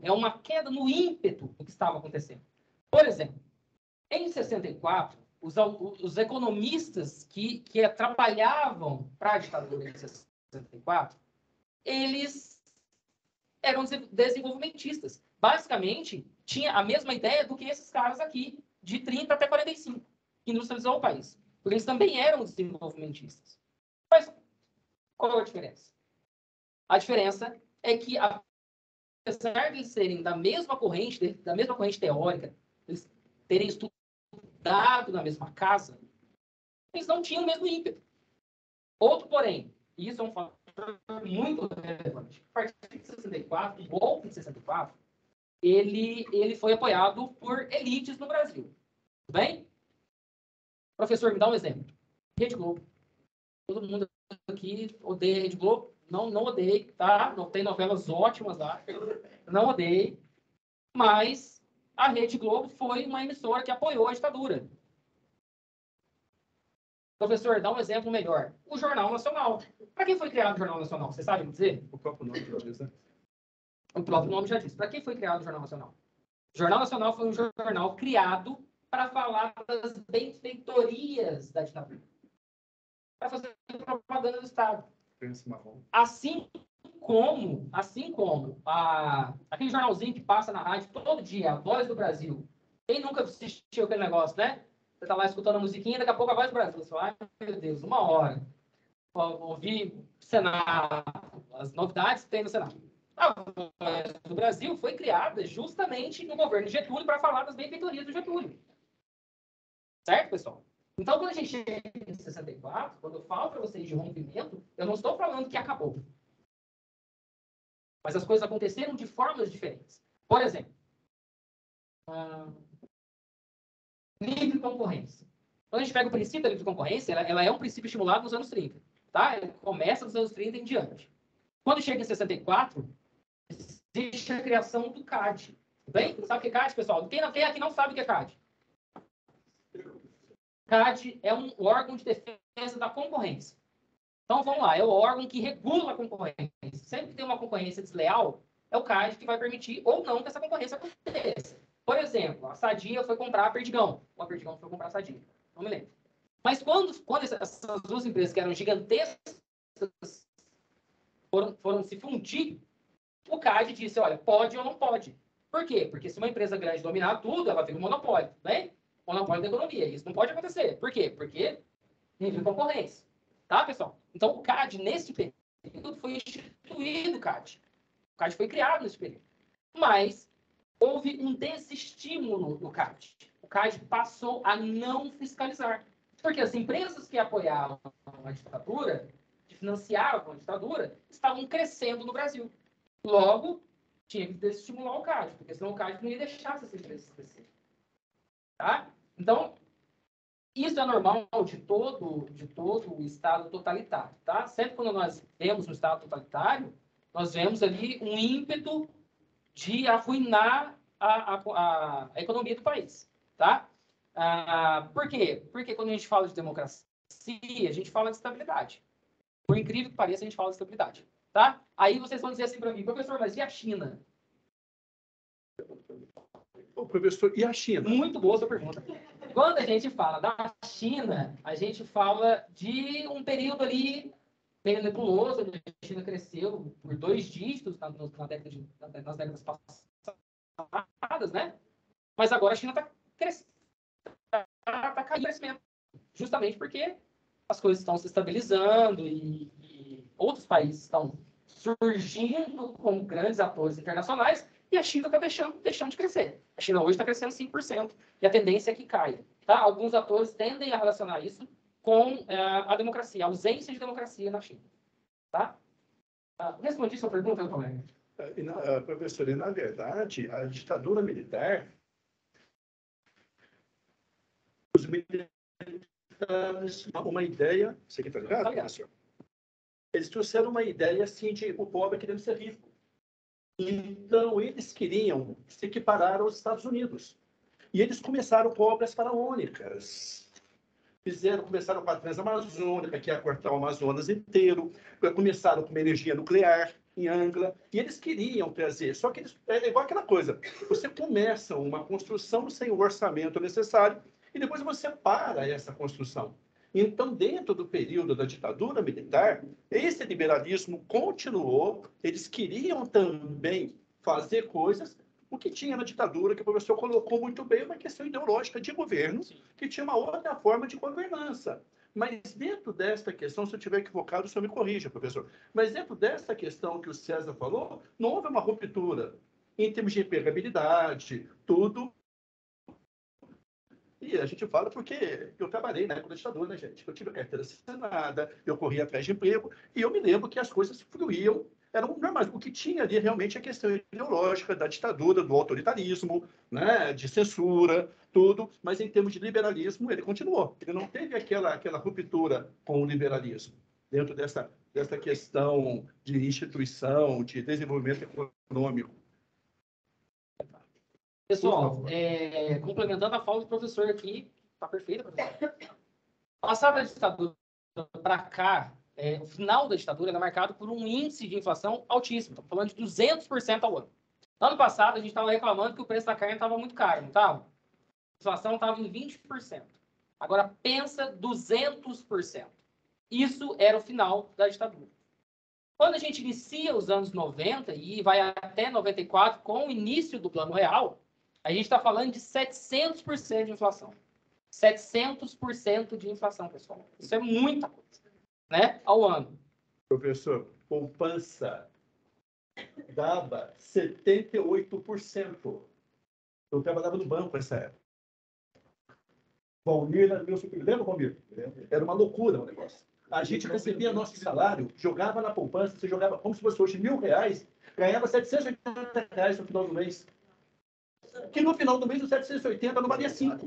é uma queda no ímpeto do que estava acontecendo. Por exemplo, em 64, os economistas que trabalhavam para a ditadura de 64, eles eram desenvolvimentistas. Basicamente, tinha a mesma ideia do que esses caras aqui, de 30 até 45, que industrializou o país. Porque eles também eram desenvolvimentistas. Mas qual é a diferença? A diferença é que, apesar de eles serem da mesma corrente teórica, eles terem estudado na mesma casa, eles não tinham o mesmo ímpeto. Outro, porém, e isso é um fator muito relevante. A partir de 64, o golpe de 64, ele foi apoiado por elites no Brasil. Tudo bem? Professor, me dá um exemplo. Rede Globo. Todo mundo aqui odeia Rede Globo. Não odeio, tá? Não tem novelas ótimas lá. Não odeio. Mas a Rede Globo foi uma emissora que apoiou a ditadura. Professor, dá um exemplo melhor. O Jornal Nacional. Para quem foi criado o Jornal Nacional? Você sabe me dizer? O próprio nome já diz, né? O próprio nome já diz. Para quem foi criado o Jornal Nacional? O Jornal Nacional foi um jornal criado para falar das benfeitorias da ditadura. Para fazer propaganda do Estado. Assim como aquele jornalzinho que passa na rádio todo dia, a Voz do Brasil. Quem nunca assistiu aquele negócio, né? Você está lá escutando a musiquinha e daqui a pouco a Voz do Brasil. Você fala, meu Deus, 1 hora. Ouvir Senado, as novidades que tem no Senado. A Voz do Brasil foi criada justamente no governo Getúlio para falar das benfeitorias do Getúlio. Certo, pessoal? Então, quando a gente chega em 64, quando eu falo para vocês de rompimento, eu não estou falando que acabou. Mas as coisas aconteceram de formas diferentes. Por exemplo, livre concorrência. Quando a gente pega o princípio da livre concorrência, ela é um princípio estimulado nos anos 30. Tá? Ele começa nos anos 30 em diante. Quando chega em 64, existe a criação do CAD. Bem? Sabe o que é CAD, pessoal? Quem aqui não sabe o que é CAD? CAD é um órgão de defesa da concorrência. Então, vamos lá, é o órgão que regula a concorrência. Sempre que tem uma concorrência desleal, é o CAD que vai permitir ou não que essa concorrência aconteça. Por exemplo, a Sadia foi comprar a Perdigão. Ou a Perdigão foi comprar a Sadia. Não me lembro. Mas quando essas duas empresas que eram gigantescas foram se fundir, o CAD disse, olha, pode ou não pode. Por quê? Porque se uma empresa grande dominar tudo, ela vira um monopólio, bem? Monopólio da economia. Isso não pode acontecer. Por quê? Porque livre concorrência. Tá, pessoal? Então, o CAD, nesse período, foi instituído o CAD. O CAD foi criado nesse período. Mas houve um desestímulo no CAD. O CAD passou a não fiscalizar. Porque as empresas que apoiavam a ditadura, de financiavam a ditadura estavam crescendo no Brasil. Logo, tinha que desestimular o CAD, porque senão o CAD não ia deixar essas empresas crescer. Tá? Então, isso é normal de todo o Estado totalitário. Tá? Sempre quando nós vemos um Estado totalitário, nós vemos ali um ímpeto de arruinar a economia do país. Tá? Por quê? Porque quando a gente fala de democracia, a gente fala de estabilidade. Por incrível que pareça, a gente fala de estabilidade. Tá? Aí vocês vão dizer assim para mim, professor, mas e a China? Ô, professor, e a China? Muito boa sua pergunta. Quando a gente fala da China, a gente fala de um período ali meio nebuloso, onde a China cresceu por 2 dígitos nas décadas passadas, né? Mas agora a China está crescendo, está caindo o crescimento, justamente porque as coisas estão se estabilizando e outros países estão surgindo como grandes atores internacionais e a China está deixando de crescer. A China hoje está crescendo 5% e a tendência é que caia. Tá? Alguns atores tendem a relacionar isso com a democracia, a ausência de democracia na China. Tá? Respondi sua pergunta, colega? Professor, e na verdade, a ditadura militar, os militares, uma ideia, você que está ligado, professor? Eles trouxeram uma ideia assim de o pobre querendo ser rico. Então, eles queriam se equiparar aos Estados Unidos. E eles começaram com obras faraônicas. Começaram com a Transamazônica, que ia cortar o Amazonas inteiro. Começaram com uma energia nuclear em Angra. E eles queriam trazer. Só que é igual aquela coisa. Você começa uma construção sem o orçamento necessário e depois você para essa construção. Então, dentro do período da ditadura militar, esse liberalismo continuou. Eles queriam também fazer coisas, o que tinha na ditadura, que o professor colocou muito bem, uma questão ideológica de governo, que tinha uma outra forma de governança. Mas dentro desta questão, se eu estiver equivocado, o senhor me corrija, professor. Mas dentro dessa questão que o César falou, não houve uma ruptura em termos de empregabilidade, tudo. E a gente fala porque eu trabalhei na época da ditadura, né, gente? Eu tive a carteira assinada, eu corri atrás de emprego, e eu me lembro que as coisas fluíam, eram normais. O que tinha ali realmente é a questão ideológica da ditadura, do autoritarismo, né, de censura, tudo, mas em termos de liberalismo, ele continuou. Ele não teve aquela ruptura com o liberalismo, dentro dessa questão de instituição, de desenvolvimento econômico. Pessoal, complementando a fala do professor aqui, está perfeita, professor. Passada da ditadura para cá, o final da ditadura era marcado por um índice de inflação altíssimo. Estamos falando de 200% ao ano. Ano passado, a gente estava reclamando que o preço da carne estava muito caro, não estava? A inflação estava em 20%. Agora, pensa 200%. Isso era o final da ditadura. Quando a gente inicia os anos 90 e vai até 94, com o início do Plano Real, a gente está falando de 700% de inflação. 700% de inflação, pessoal. Isso é muita coisa, né? Ao ano. Professor, poupança dava 78%. Eu trabalhava no banco nessa época. Valmir, meu filho, lembra, Valmir? Era uma loucura o negócio. A gente recebia nosso salário, jogava na poupança, você jogava como se fosse hoje R$1.000, ganhava R$780 no final do mês. Que no final do mês, os 780 não valia 5,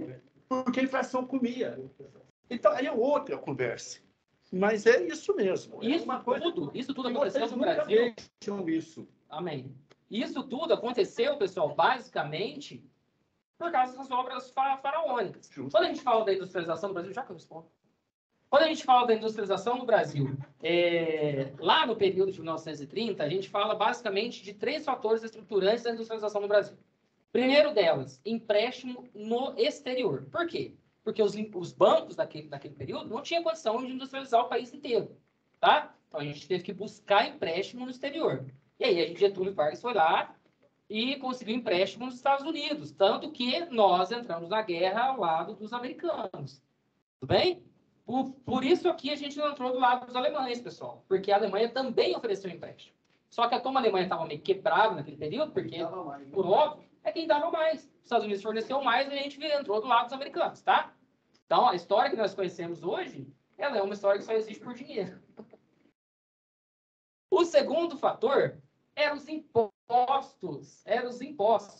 porque a inflação comia. Então, aí é outra conversa. Mas é isso mesmo. Isso tudo aconteceu no Brasil. Isso. Amém. Isso tudo aconteceu, pessoal, basicamente por causa das obras faraônicas. Quando a gente fala da industrialização do Brasil, já que eu respondo. Quando a gente fala da industrialização do Brasil, lá no período de 1930, a gente fala basicamente de 3 fatores estruturantes da industrialização do Brasil. Primeiro delas, empréstimo no exterior. Por quê? Porque os bancos daquele período não tinham condição de industrializar o país inteiro. Tá? Então, a gente teve que buscar empréstimo no exterior. E aí, a gente, Getúlio Vargas foi lá e conseguiu empréstimo nos Estados Unidos. Tanto que nós entramos na guerra ao lado dos americanos. Tudo bem? Por isso aqui a gente não entrou do lado dos alemães, pessoal. Porque a Alemanha também ofereceu empréstimo. Só que como a Alemanha estava meio quebrada naquele período, porque, por óbvio, é quem dava mais. Os Estados Unidos forneceu mais e a gente entrou do lado dos americanos, tá? Então, a história que nós conhecemos hoje, ela é uma história que só existe por dinheiro. O segundo fator eram os impostos.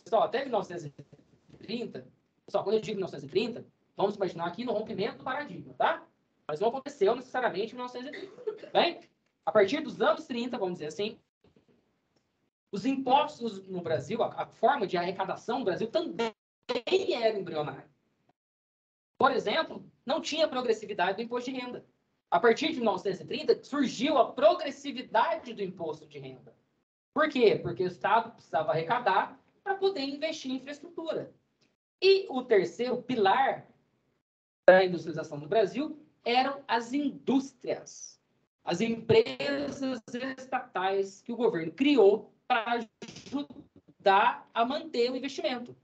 Pessoal, até 1930, pessoal, quando eu digo 1930, vamos imaginar aqui no rompimento do paradigma, tá? Mas não aconteceu necessariamente em 1930. Bem, a partir dos anos 30, vamos dizer assim, os impostos no Brasil, a forma de arrecadação no Brasil também era embrionária. Por exemplo, não tinha progressividade do imposto de renda. A partir de 1930, surgiu a progressividade do imposto de renda. Por quê? Porque o Estado precisava arrecadar para poder investir em infraestrutura. E o terceiro pilar da industrialização no Brasil eram as indústrias. As empresas estatais que o governo criou para ajudar a manter o investimento.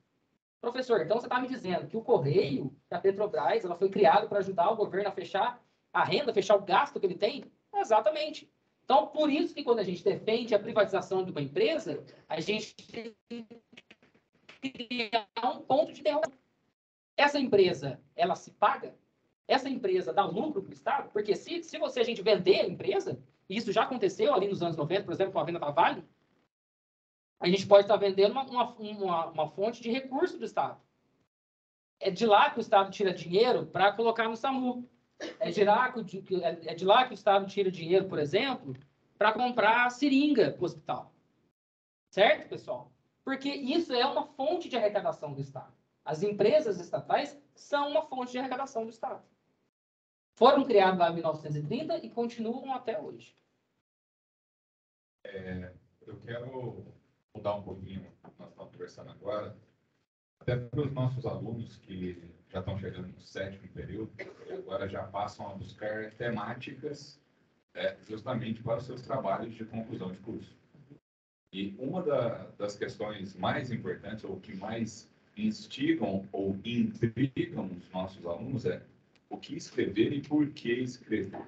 Professor, então você está me dizendo que o Correio, a Petrobras, ela foi criada para ajudar o governo a fechar a renda, fechar o gasto que ele tem? Exatamente. Então, por isso que quando a gente defende a privatização de uma empresa, a gente tem que criar um ponto de derrota. Essa empresa, ela se paga? Essa empresa dá lucro para o Estado? Porque se a gente vender a empresa, e isso já aconteceu ali nos anos 90, por exemplo, com a venda da Vale, a gente pode estar vendendo uma fonte de recurso do Estado. É de lá que o Estado tira dinheiro para colocar no SAMU. É de lá que o Estado tira dinheiro, por exemplo, para comprar seringa para o hospital. Certo, pessoal? Porque isso é uma fonte de arrecadação do Estado. As empresas estatais são uma fonte de arrecadação do Estado. Foram criadas lá em 1930 e continuam até hoje. Eu quero mudar um pouquinho o que nós estamos conversando agora, até para os nossos alunos que já estão chegando no 7º período, e agora já passam a buscar temáticas justamente para os seus trabalhos de conclusão de curso. E uma das questões mais importantes, ou que mais instigam ou intrigam os nossos alunos é o que escrever e por que escrever.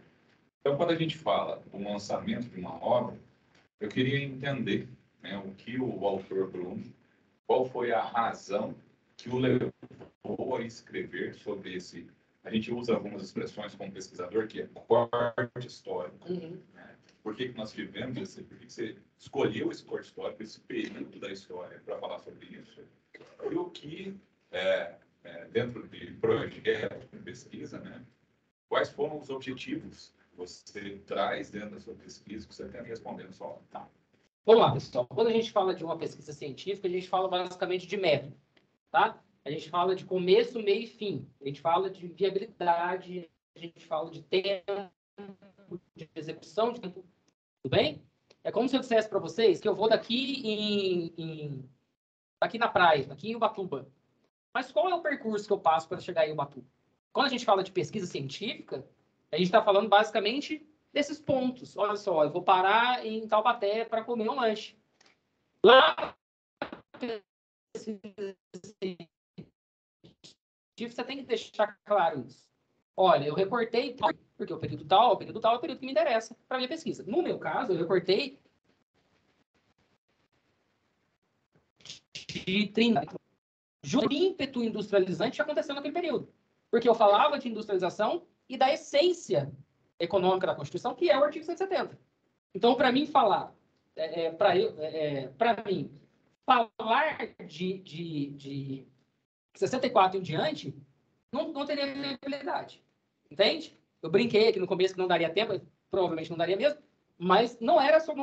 Então, quando a gente fala do lançamento de uma obra, eu queria entender o que o autor Bruno, qual foi a razão que o levou a escrever sobre esse. A gente usa algumas expressões como pesquisador, que é corte histórico. Por que nós tivemos esse? Por que você escolheu esse corte histórico, esse período da história, para falar sobre isso? E o que, dentro de projeto de pesquisa, quais foram os objetivos que você traz dentro da sua pesquisa, que você tem respondendo só? Tá. Vamos lá, pessoal. Quando a gente fala de uma pesquisa científica, a gente fala basicamente de método, tá? A gente fala de começo, meio e fim. A gente fala de viabilidade, a gente fala de tempo, de execução, de tempo. Tudo bem? É como se eu dissesse para vocês que eu vou daqui aqui na praia, aqui em Ubatuba. Mas qual é o percurso que eu passo para chegar em Ubatuba? Quando a gente fala de pesquisa científica, a gente está falando basicamente desses pontos. Olha só, eu vou parar em Taubaté para comer um lanche. Lá, você tem que deixar claro isso. Olha, eu recortei, porque o período tal é o período que me interessa para a minha pesquisa. No meu caso, eu recortei de 30. O ímpeto industrializante já aconteceu naquele período. Porque eu falava de industrialização e da essência econômica da Constituição, que é o artigo 170. Então, para mim, falar de 64 em diante, não teria viabilidade. Entende? Eu brinquei aqui no começo que não daria tempo, provavelmente não daria mesmo, mas não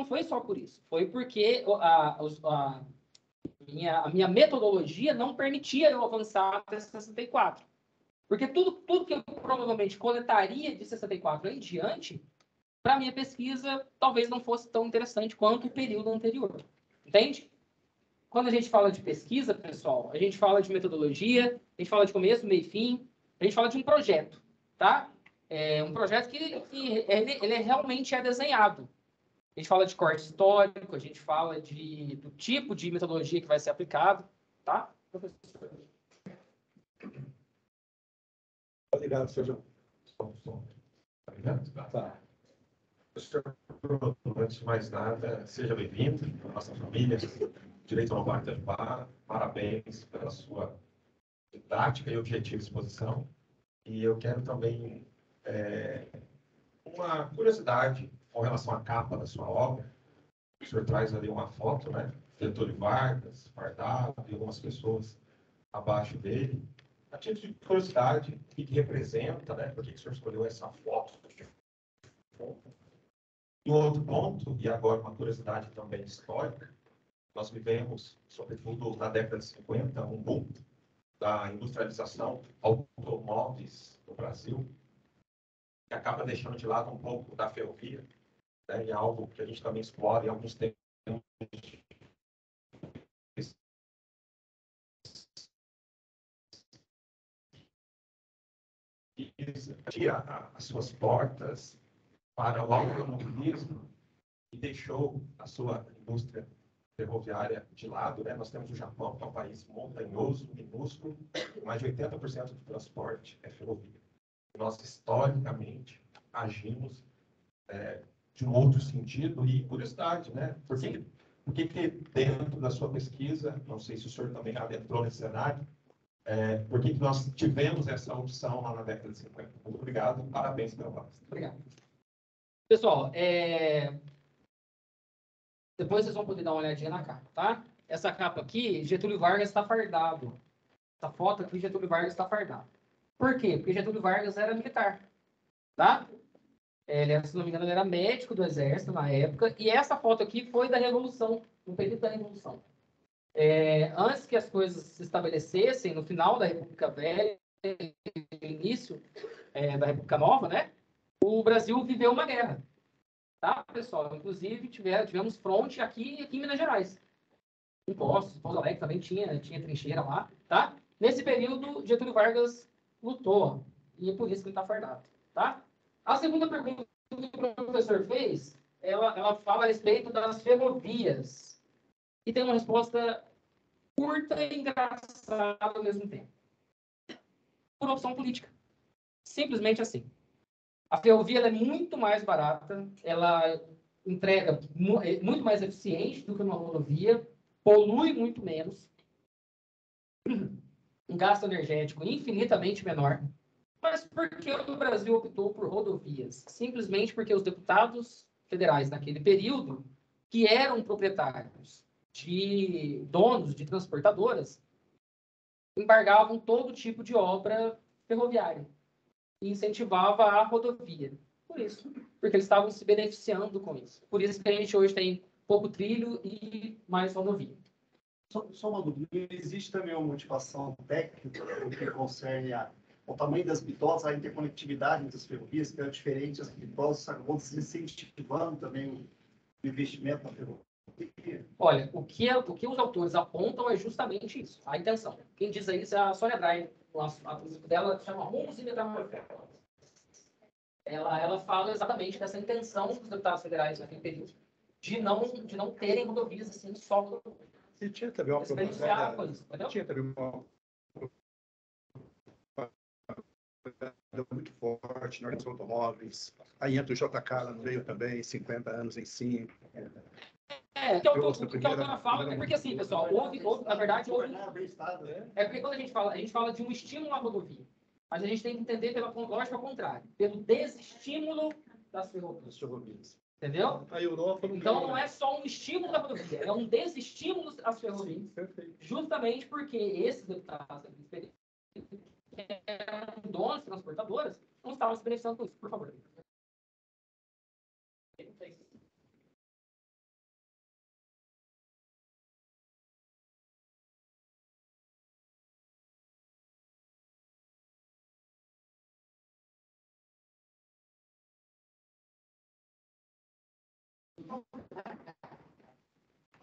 foi só por isso. Foi porque a minha metodologia não permitia eu avançar até 64. Porque tudo que eu provavelmente coletaria de 64 em diante, para a minha pesquisa, talvez não fosse tão interessante quanto o período anterior. Entende? Quando a gente fala de pesquisa, pessoal, a gente fala de metodologia, a gente fala de começo, meio e fim, a gente fala de um projeto, tá? É um projeto que ele realmente é desenhado. A gente fala de corte histórico, a gente fala do tipo de metodologia que vai ser aplicado, tá? Professor. Obrigado, Sérgio. Tá. Antes de mais nada, seja bem-vindo à nossa família, Direito ao Guarda de Bar. Parabéns pela sua didática e objetiva exposição. E eu quero também uma curiosidade com relação à capa da sua obra, o senhor traz ali uma foto, né? Getúlio Vargas, fardado, e algumas pessoas abaixo dele. A título de curiosidade, o que representa, né? Por que o senhor escolheu essa foto? E um outro ponto, e agora uma curiosidade também histórica, nós vivemos, sobretudo na década de 50, um boom da industrialização automóveis no Brasil, que acaba deixando de lado um pouco da ferrovia, né? E é algo que a gente também explora em alguns tempos. Tira as suas portas para o automobilismo e deixou a sua indústria ferroviária de lado, né? Nós temos o Japão, que é um país montanhoso, minúsculo, mais de 80% do transporte é ferrovia. Nós, historicamente, agimos de um outro sentido e curiosidade, né? Por que dentro da sua pesquisa, não sei se o senhor também adentrou nesse cenário, por que nós tivemos essa opção lá na década de 50? Muito obrigado, parabéns pela palestra. Obrigado. Pessoal, depois vocês vão poder dar uma olhadinha na capa, tá? Essa capa aqui, Getúlio Vargas está fardado. Essa foto aqui, Getúlio Vargas está fardado. Por quê? Porque Getúlio Vargas era militar, tá? Ele, se não me engano, ele era médico do Exército na época. E essa foto aqui foi da Revolução, no período da Revolução. Antes que as coisas se estabelecessem, no final da República Velha, no início da República Nova, né? O Brasil viveu uma guerra, tá, pessoal? Inclusive, tivemos fronte aqui em Minas Gerais. Em Poços, Pouso Alegre também tinha trincheira lá, tá? Nesse período, Getúlio Vargas lutou, e é por isso que ele está fardado, tá? A segunda pergunta que o professor fez, ela fala a respeito das ferrovias. E tem uma resposta curta e engraçada ao mesmo tempo. Por opção política. Simplesmente assim. A ferrovia é muito mais barata, ela entrega muito mais eficiente do que uma rodovia, polui muito menos, um gasto energético infinitamente menor. Mas por que o Brasil optou por rodovias? Simplesmente porque os deputados federais naquele período, que eram proprietários de donos de transportadoras, embargavam todo tipo de obra ferroviária e incentivava a rodovia. Por isso, porque eles estavam se beneficiando com isso. Por isso que a gente hoje tem pouco trilho e mais rodovia. Só uma dúvida, existe também uma motivação técnica no que concerne ao tamanho das bitosas, a interconectividade entre as ferrovias, que é diferente, as bitosas acabam se incentivando também o investimento na ferrovia? Olha, o que os autores apontam é justamente isso, a intenção. Quem diz isso é a Sônia Brahe, a princípio dela chama Rumos e Metamorfoses. Ela fala exatamente dessa intenção dos deputados federais naquele período, de não terem rodovias assim só E tinha também uma experienciar com isso, entendeu? tinha também uma muito forte nos automóveis. Aí entra o JK lá no meio também, 50 anos em 5. O que a autora fala é porque assim, pessoal, na verdade, houve. É porque quando a gente fala de um estímulo à rodovia. Mas a gente tem que entender pela lógica contrária, pelo desestímulo das ferrovias. Entendeu? A Europa então não é só um estímulo da rodovia, é um desestímulo às ferrovias. Justamente porque esses deputados que eram donos de transportadoras não estavam se beneficiando com isso. Por favor.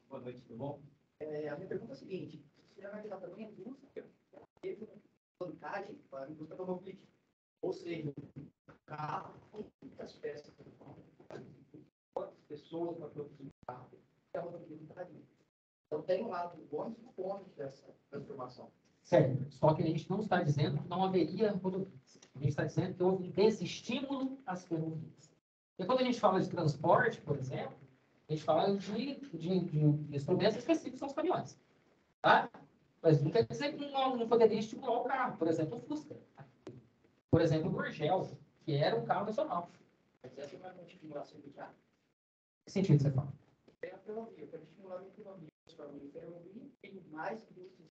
Boa noite, tudo bom? A minha pergunta é a seguinte: você vai analisar também a indústria, teve vantagem para a indústria automobilística. Ou seja, carro, muitas peças, quantas pessoas para produzir carro, é a rodabilidade. Então, tem um lado bom e um bônus dessa transformação. Certo. Só que a gente não está dizendo que não haveria rodovias. A gente está dizendo que houve um desestímulo às ferrovias. E quando a gente fala de transporte, por exemplo, a gente fala de instrumentos específicos, são os caminhões. Tá? Mas não quer dizer que não poderia estimular o carro. Por exemplo, o Fusca. Por exemplo, o Gurgel, que era um carro nacional. Mas essa não é uma estimulação do carro. Que sentido você fala? É a ferrovia, para estimular a economia. Ferrovia tem mais indústrias,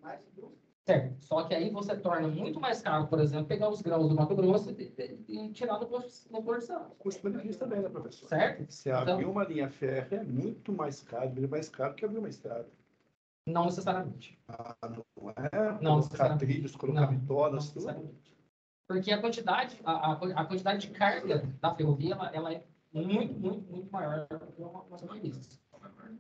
mais indústrias. Certo. Só que aí você torna muito mais caro, por exemplo, pegar os grãos do Mato Grosso e tirar no Porto de Santos. Custo-benefício também, né, professor? Certo? Se abrir uma linha férrea é muito mais caro, bem mais caro que abrir uma estrada. Não necessariamente. Não é? Não Colocar necessariamente. trilhos, colocar Não bitolas, tudo. necessariamente. Porque a quantidade de carga da ferrovia, ela é muito maior do que uma autopista.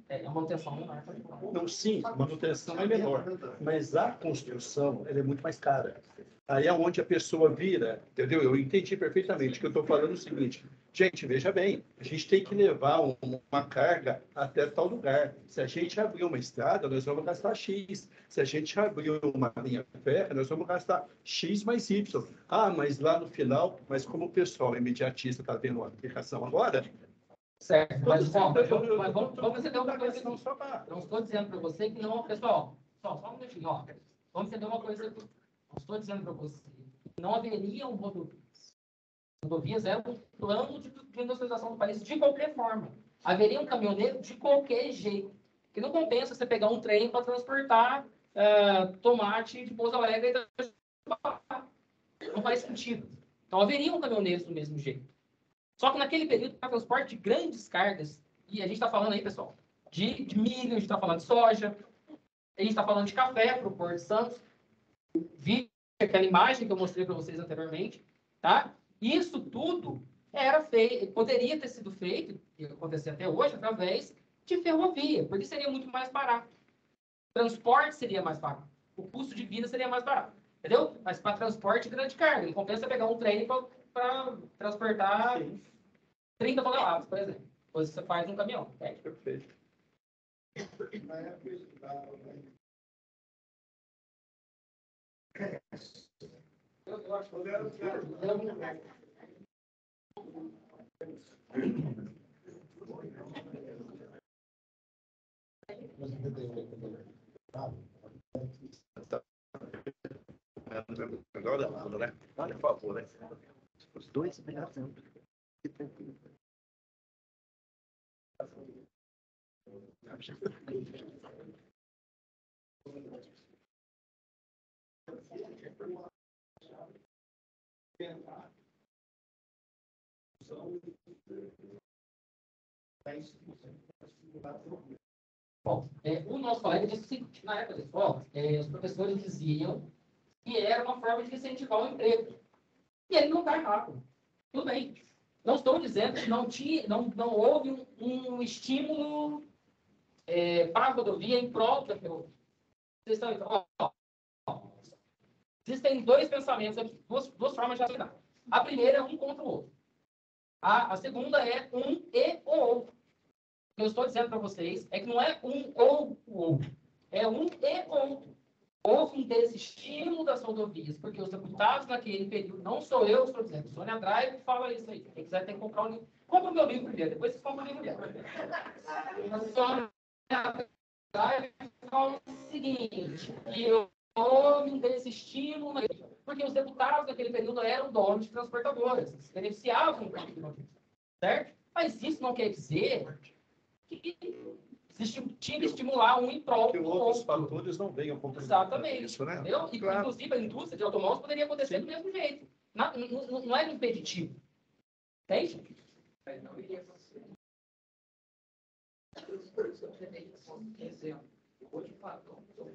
A manutenção menor. Não, sim, a manutenção é menor, mas a construção ela é muito mais cara. Aí é onde a pessoa vira, entendeu? Eu entendi perfeitamente. O que eu estou falando é o seguinte, gente, veja bem, a gente tem que levar uma carga até tal lugar. Se a gente abrir uma estrada, nós vamos gastar X. Se a gente abrir uma linha férrea, nós vamos gastar X mais Y. Ah, mas lá no final, mas como o pessoal imediatista está tendo uma aplicação agora, Certo, mas vamos vamos entender uma coisa aqui. não só para. Não estou dizendo para você que não, pessoal, só um minutinho, ó. Vamos entender uma coisa aqui. Não estou dizendo para você que não haveriam rodovias. Rodovias é um plano de industrialização do país de qualquer forma. Haveria um caminhoneiro de qualquer jeito. Que não compensa você pegar um trem para transportar tomate de Pouso Alegre. Não faz sentido. Então haveriam caminhoneiros do mesmo jeito. Só que naquele período, para transporte de grandes cargas, e a gente está falando aí, pessoal, de milho, a gente está falando de soja, a gente está falando de café para o Porto de Santos. Vi aquela imagem que eu mostrei para vocês anteriormente, tá? Isso tudo era feito, poderia ter sido feito, e acontecer até hoje, através de ferrovia, porque seria muito mais barato. Transporte seria mais barato. O custo de vida seria mais barato. Entendeu? Mas para transporte, grande carga. Não compensa pegar um trem para transportar 30 toneladas, por exemplo. Depois você faz um caminhão. Perfeito. Eu acho que Agora, né? Olha, por favor, né? Os dois melhores. Bom, o nosso colega disse o seguinte, na época da escola, os professores diziam que era uma forma de incentivar o emprego. E ele não está errado. Tudo bem. Não estou dizendo que não houve um estímulo para a rodovia em prol da ferrovia. Vocês estão, existem dois pensamentos aqui, duas formas de aceitar. A primeira é um contra o outro. A segunda é um e o outro. O que eu estou dizendo para vocês é que não é um ou o outro. É um e outro. Houve um desestímulo das rodovias, porque os deputados naquele período, não sou eu que estou dizendo, Sônia Drive fala isso aí. Quem quiser tem que comprar um livro. Compra o meu livro primeiro, depois vocês compram o livro dela. A Sônia Drive fala o seguinte, que houve um desestímulo, porque os deputados naquele período eram donos de transportadoras, se beneficiavam do rodovia, certo? Mas isso não quer dizer que tinha que estimular um em prol Que do outros outro. fatores não venham complementar Exatamente. isso, né? Entendeu? E, Claro. inclusive, a indústria de automóveis poderia acontecer do mesmo jeito. Não é impeditivo. Entende? Exemplo, hoje patrão, eu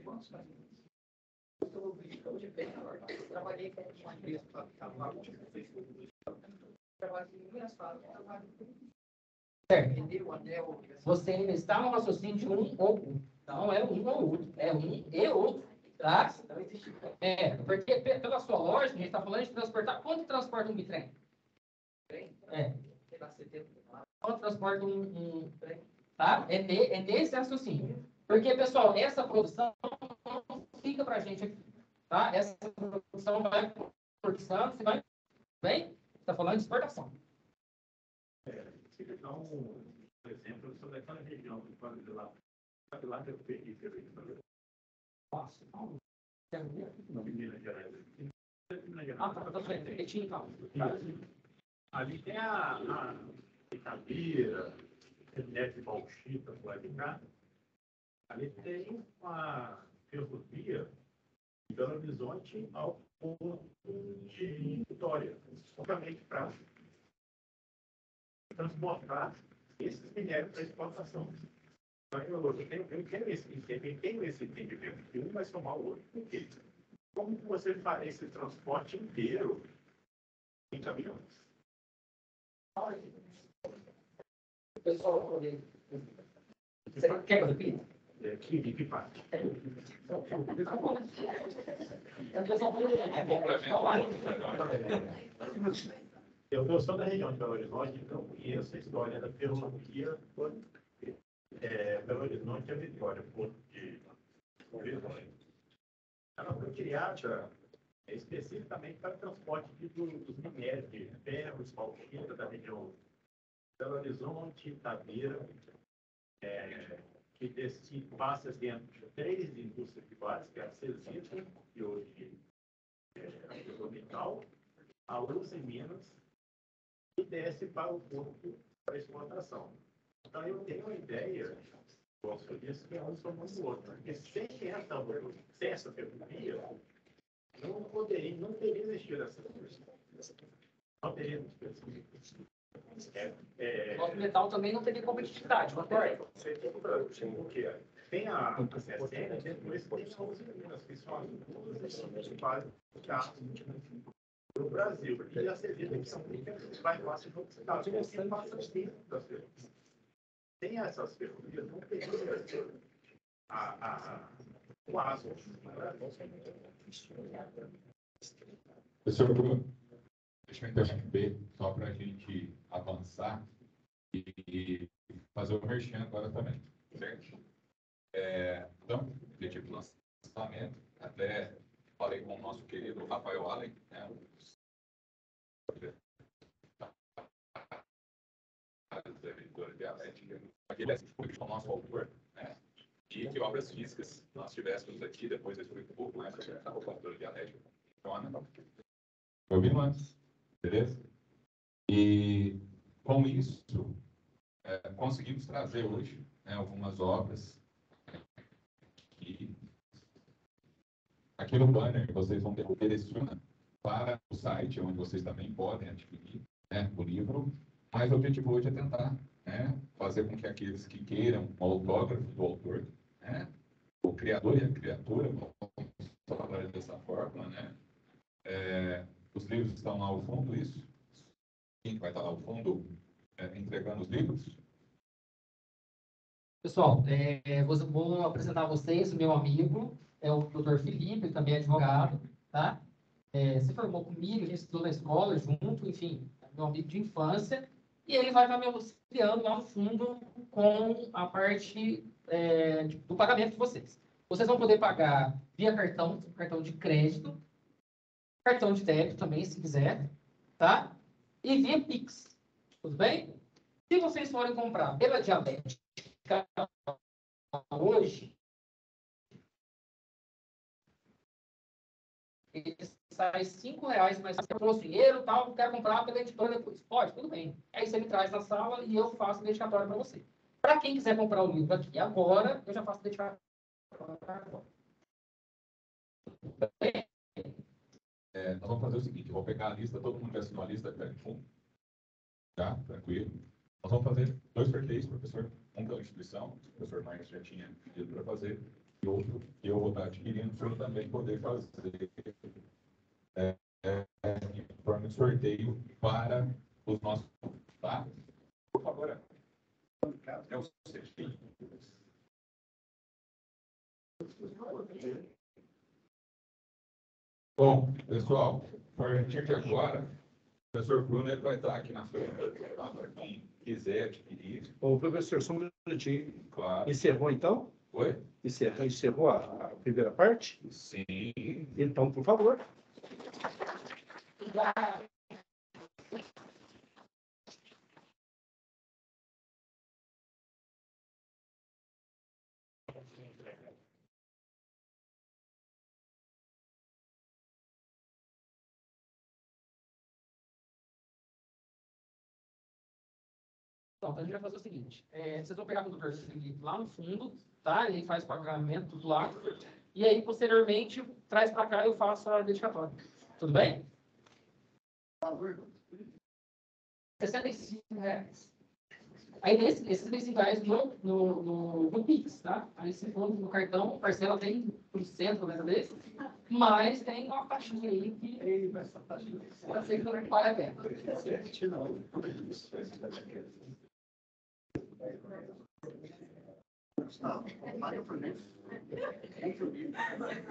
trabalhei com uma empresa para trabalhei em inúmeras fábricas, Certo. vendeu o anel. Você ainda está no raciocínio de um ou outro. Não é um ou outro. É um e outro. Tá? Porque pela sua lógica, a gente está falando de transportar. Quanto transporta um bitrem? Quanto transporta um trem? Tá? É nesse raciocínio. Porque, pessoal, essa produção não fica para a gente aqui. Tá? Essa produção vai para o Porto de Santos e vai. Bem? Está falando de exportação. Se eu dar um exemplo, sobre aquela região do Plano de lá que eu peguei, Nossa, não. não, Minas Gerais. Tá, repetindo, então. Ali tem Itabira, minério de bauxita, por aí cá. Ali tem uma ferrovia de Belo Horizonte ao porto de Vitória, justamente para transportar esses minérios para exportação. Então, eu tenho esse entendimento que um vai somar o outro. Por quê? Como que você faz esse transporte inteiro em caminhões? Pessoal, você quer fazer pizza? Que parte? Eu sou da região de Belo Horizonte, então conheço a história da ferrovia Belo Horizonte e a Vitória, Porto de Belo Horizonte. Ela foi criada especificamente para o transporte dos minérios de ferro, bauxita da região de Belo Horizonte, Itabira, que passa dentro de 3 indústrias rivais, que é a Cesita, que hoje é a ArcelorMittal, a Luz em Minas, e desce para o porto para exportação. Então, eu tenho uma ideia, gosto disso, que é um somos o outro. Porque sem essa ferrovia, não teria existido essa coisa. Não teria existido. Nosso metal também não teria competitividade, concorda? Porque tem a CSN, depois tem as usinas, que são as duas principais carros do Brasil. E a Cesita, que é a única que vai lá se for cidade, que passa dentro das ferrovias. Tem essas ferrovias, não teria o aço. Professor Bruno, deixa eu interromper só para a gente avançar e fazer o merchan agora também, certo? Então, objetivo do lançamento, até falei com o nosso querido Rafael Allen, né, da editora Dialética, aqui ele é o nosso autor, né, e que obras físicas nós tivéssemos aqui, depois eu explico um pouco mais sobre a editora Dialética, funciona. Ouvindo antes, beleza? E com isso, conseguimos trazer hoje, né, algumas obras que aqui no banner vocês vão ter o direciona para o site, onde vocês também podem adquirir, né, o livro, mas o objetivo hoje é tentar, né, fazer com que aqueles que queiram o autógrafo do autor, né, o criador e a criatura, vamos falar dessa forma, né, os livros estão lá ao fundo, isso? Quem vai estar lá ao fundo entregando os livros? Pessoal, vou apresentar a vocês o meu amigo, é o Dr. Felipe, ele também é advogado, tá? Se formou comigo, a gente estudou na escola junto, enfim, é meu amigo de infância, e ele vai estar me auxiliando lá no fundo com a parte do pagamento de vocês. Vocês vão poder pagar via cartão de crédito, cartão de débito também, se quiser, tá? E via Pix, tudo bem? Se vocês forem comprar pela Dialética hoje, ele sai R$5 mais trouxe dinheiro, tal, quer comprar pela editora depois. Pode, tudo bem. Aí você me traz na sala e eu faço o dedicatório para você. Para quem quiser comprar o livro aqui agora, eu já faço o dedicatório agora. Nós vamos fazer o seguinte, eu vou pegar a lista, todo mundo já assinou a lista, tá? Tranquilo. Nós vamos fazer 2 sorteios, professor. Um pela instituição, o professor Marcos já tinha pedido para fazer, e outro que eu vou estar adquirindo para eu também poder fazer em forma de sorteio para os nossos, tá? Por favor, é o sorteio. Bom, pessoal, a partir de agora, o professor Bruno ele vai estar aqui na frente, para quem quiser adquirir. Ô, professor, só um minutinho. Claro. Encerrou, então? Oi? Encerrou a primeira parte? Sim. Então, por favor. Então, a gente vai fazer o seguinte. Vocês vão pegar o condutor lá no fundo, tá? Ele faz o pagamento, tudo lá. E aí, posteriormente, traz para cá e eu faço a dedicatória. Tudo bem? R$65. Aí, esses R$65 vão no Pix, tá? Aí, se for no cartão, parcela tem por cento, mais ou menos. Mas tem uma taxinha aí que pode ser que não paga a pena.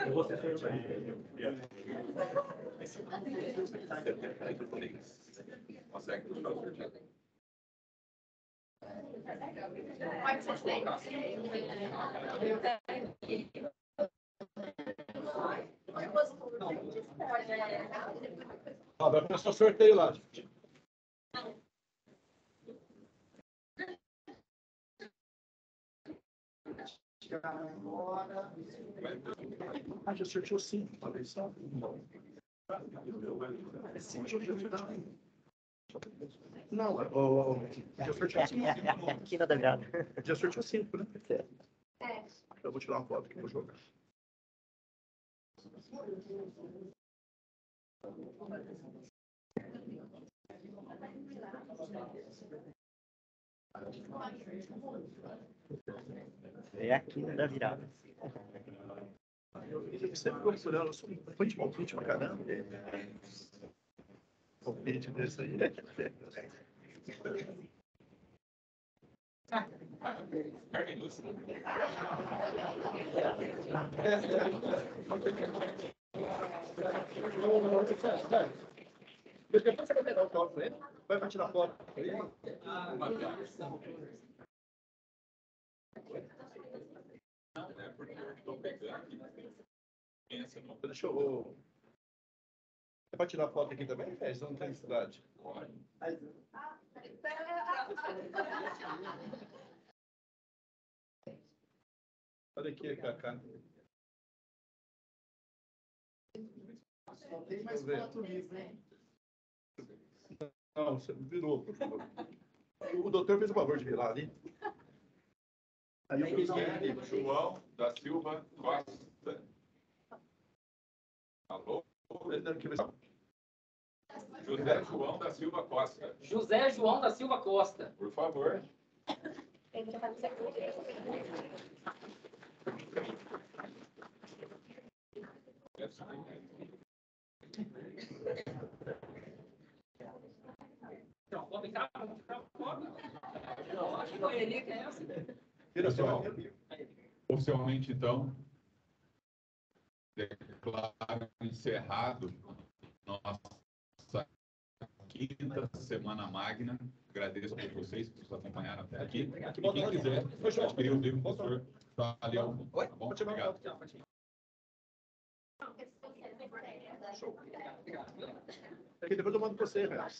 Eu vou ser Consegue puxar o sorteio? Vai começar o sorteio lá, gente. Já sorteou 5, talvez só. Não, já sorteou 5. Aqui na virada. Já sorteou 5, né? Eu vou tirar uma foto aqui, vou jogar. É aqui na virada. Eu sempre procurando, eu sou um palpite pra caramba. Palpite desse aí. Depois você vai pegar o foto com ele, vai tirar foto com ele. Porque eu estou pegando aqui. Pensa no Deixa eu. É para tirar foto aqui também? É, isso não tem necessidade. Olha aqui, Cacá. Só tem mais 4 livros, né? Não, você virou, por favor. O doutor fez o favor de virar ali. Aí eu José João da Silva Costa. Alô? José João da Silva Costa. José João da Silva Costa. Por favor. Não, vou ficar fora. Não, acho que correria que é essa. Pessoal, oficialmente, então, declaro encerrado nossa quinta Semana Magna. Agradeço por vocês que nos acompanharam até aqui. E quem quiser adquirir o livro, professor, está ali ao fundo. Tá bom? Obrigado. Aqui depois eu mando para você, Renato.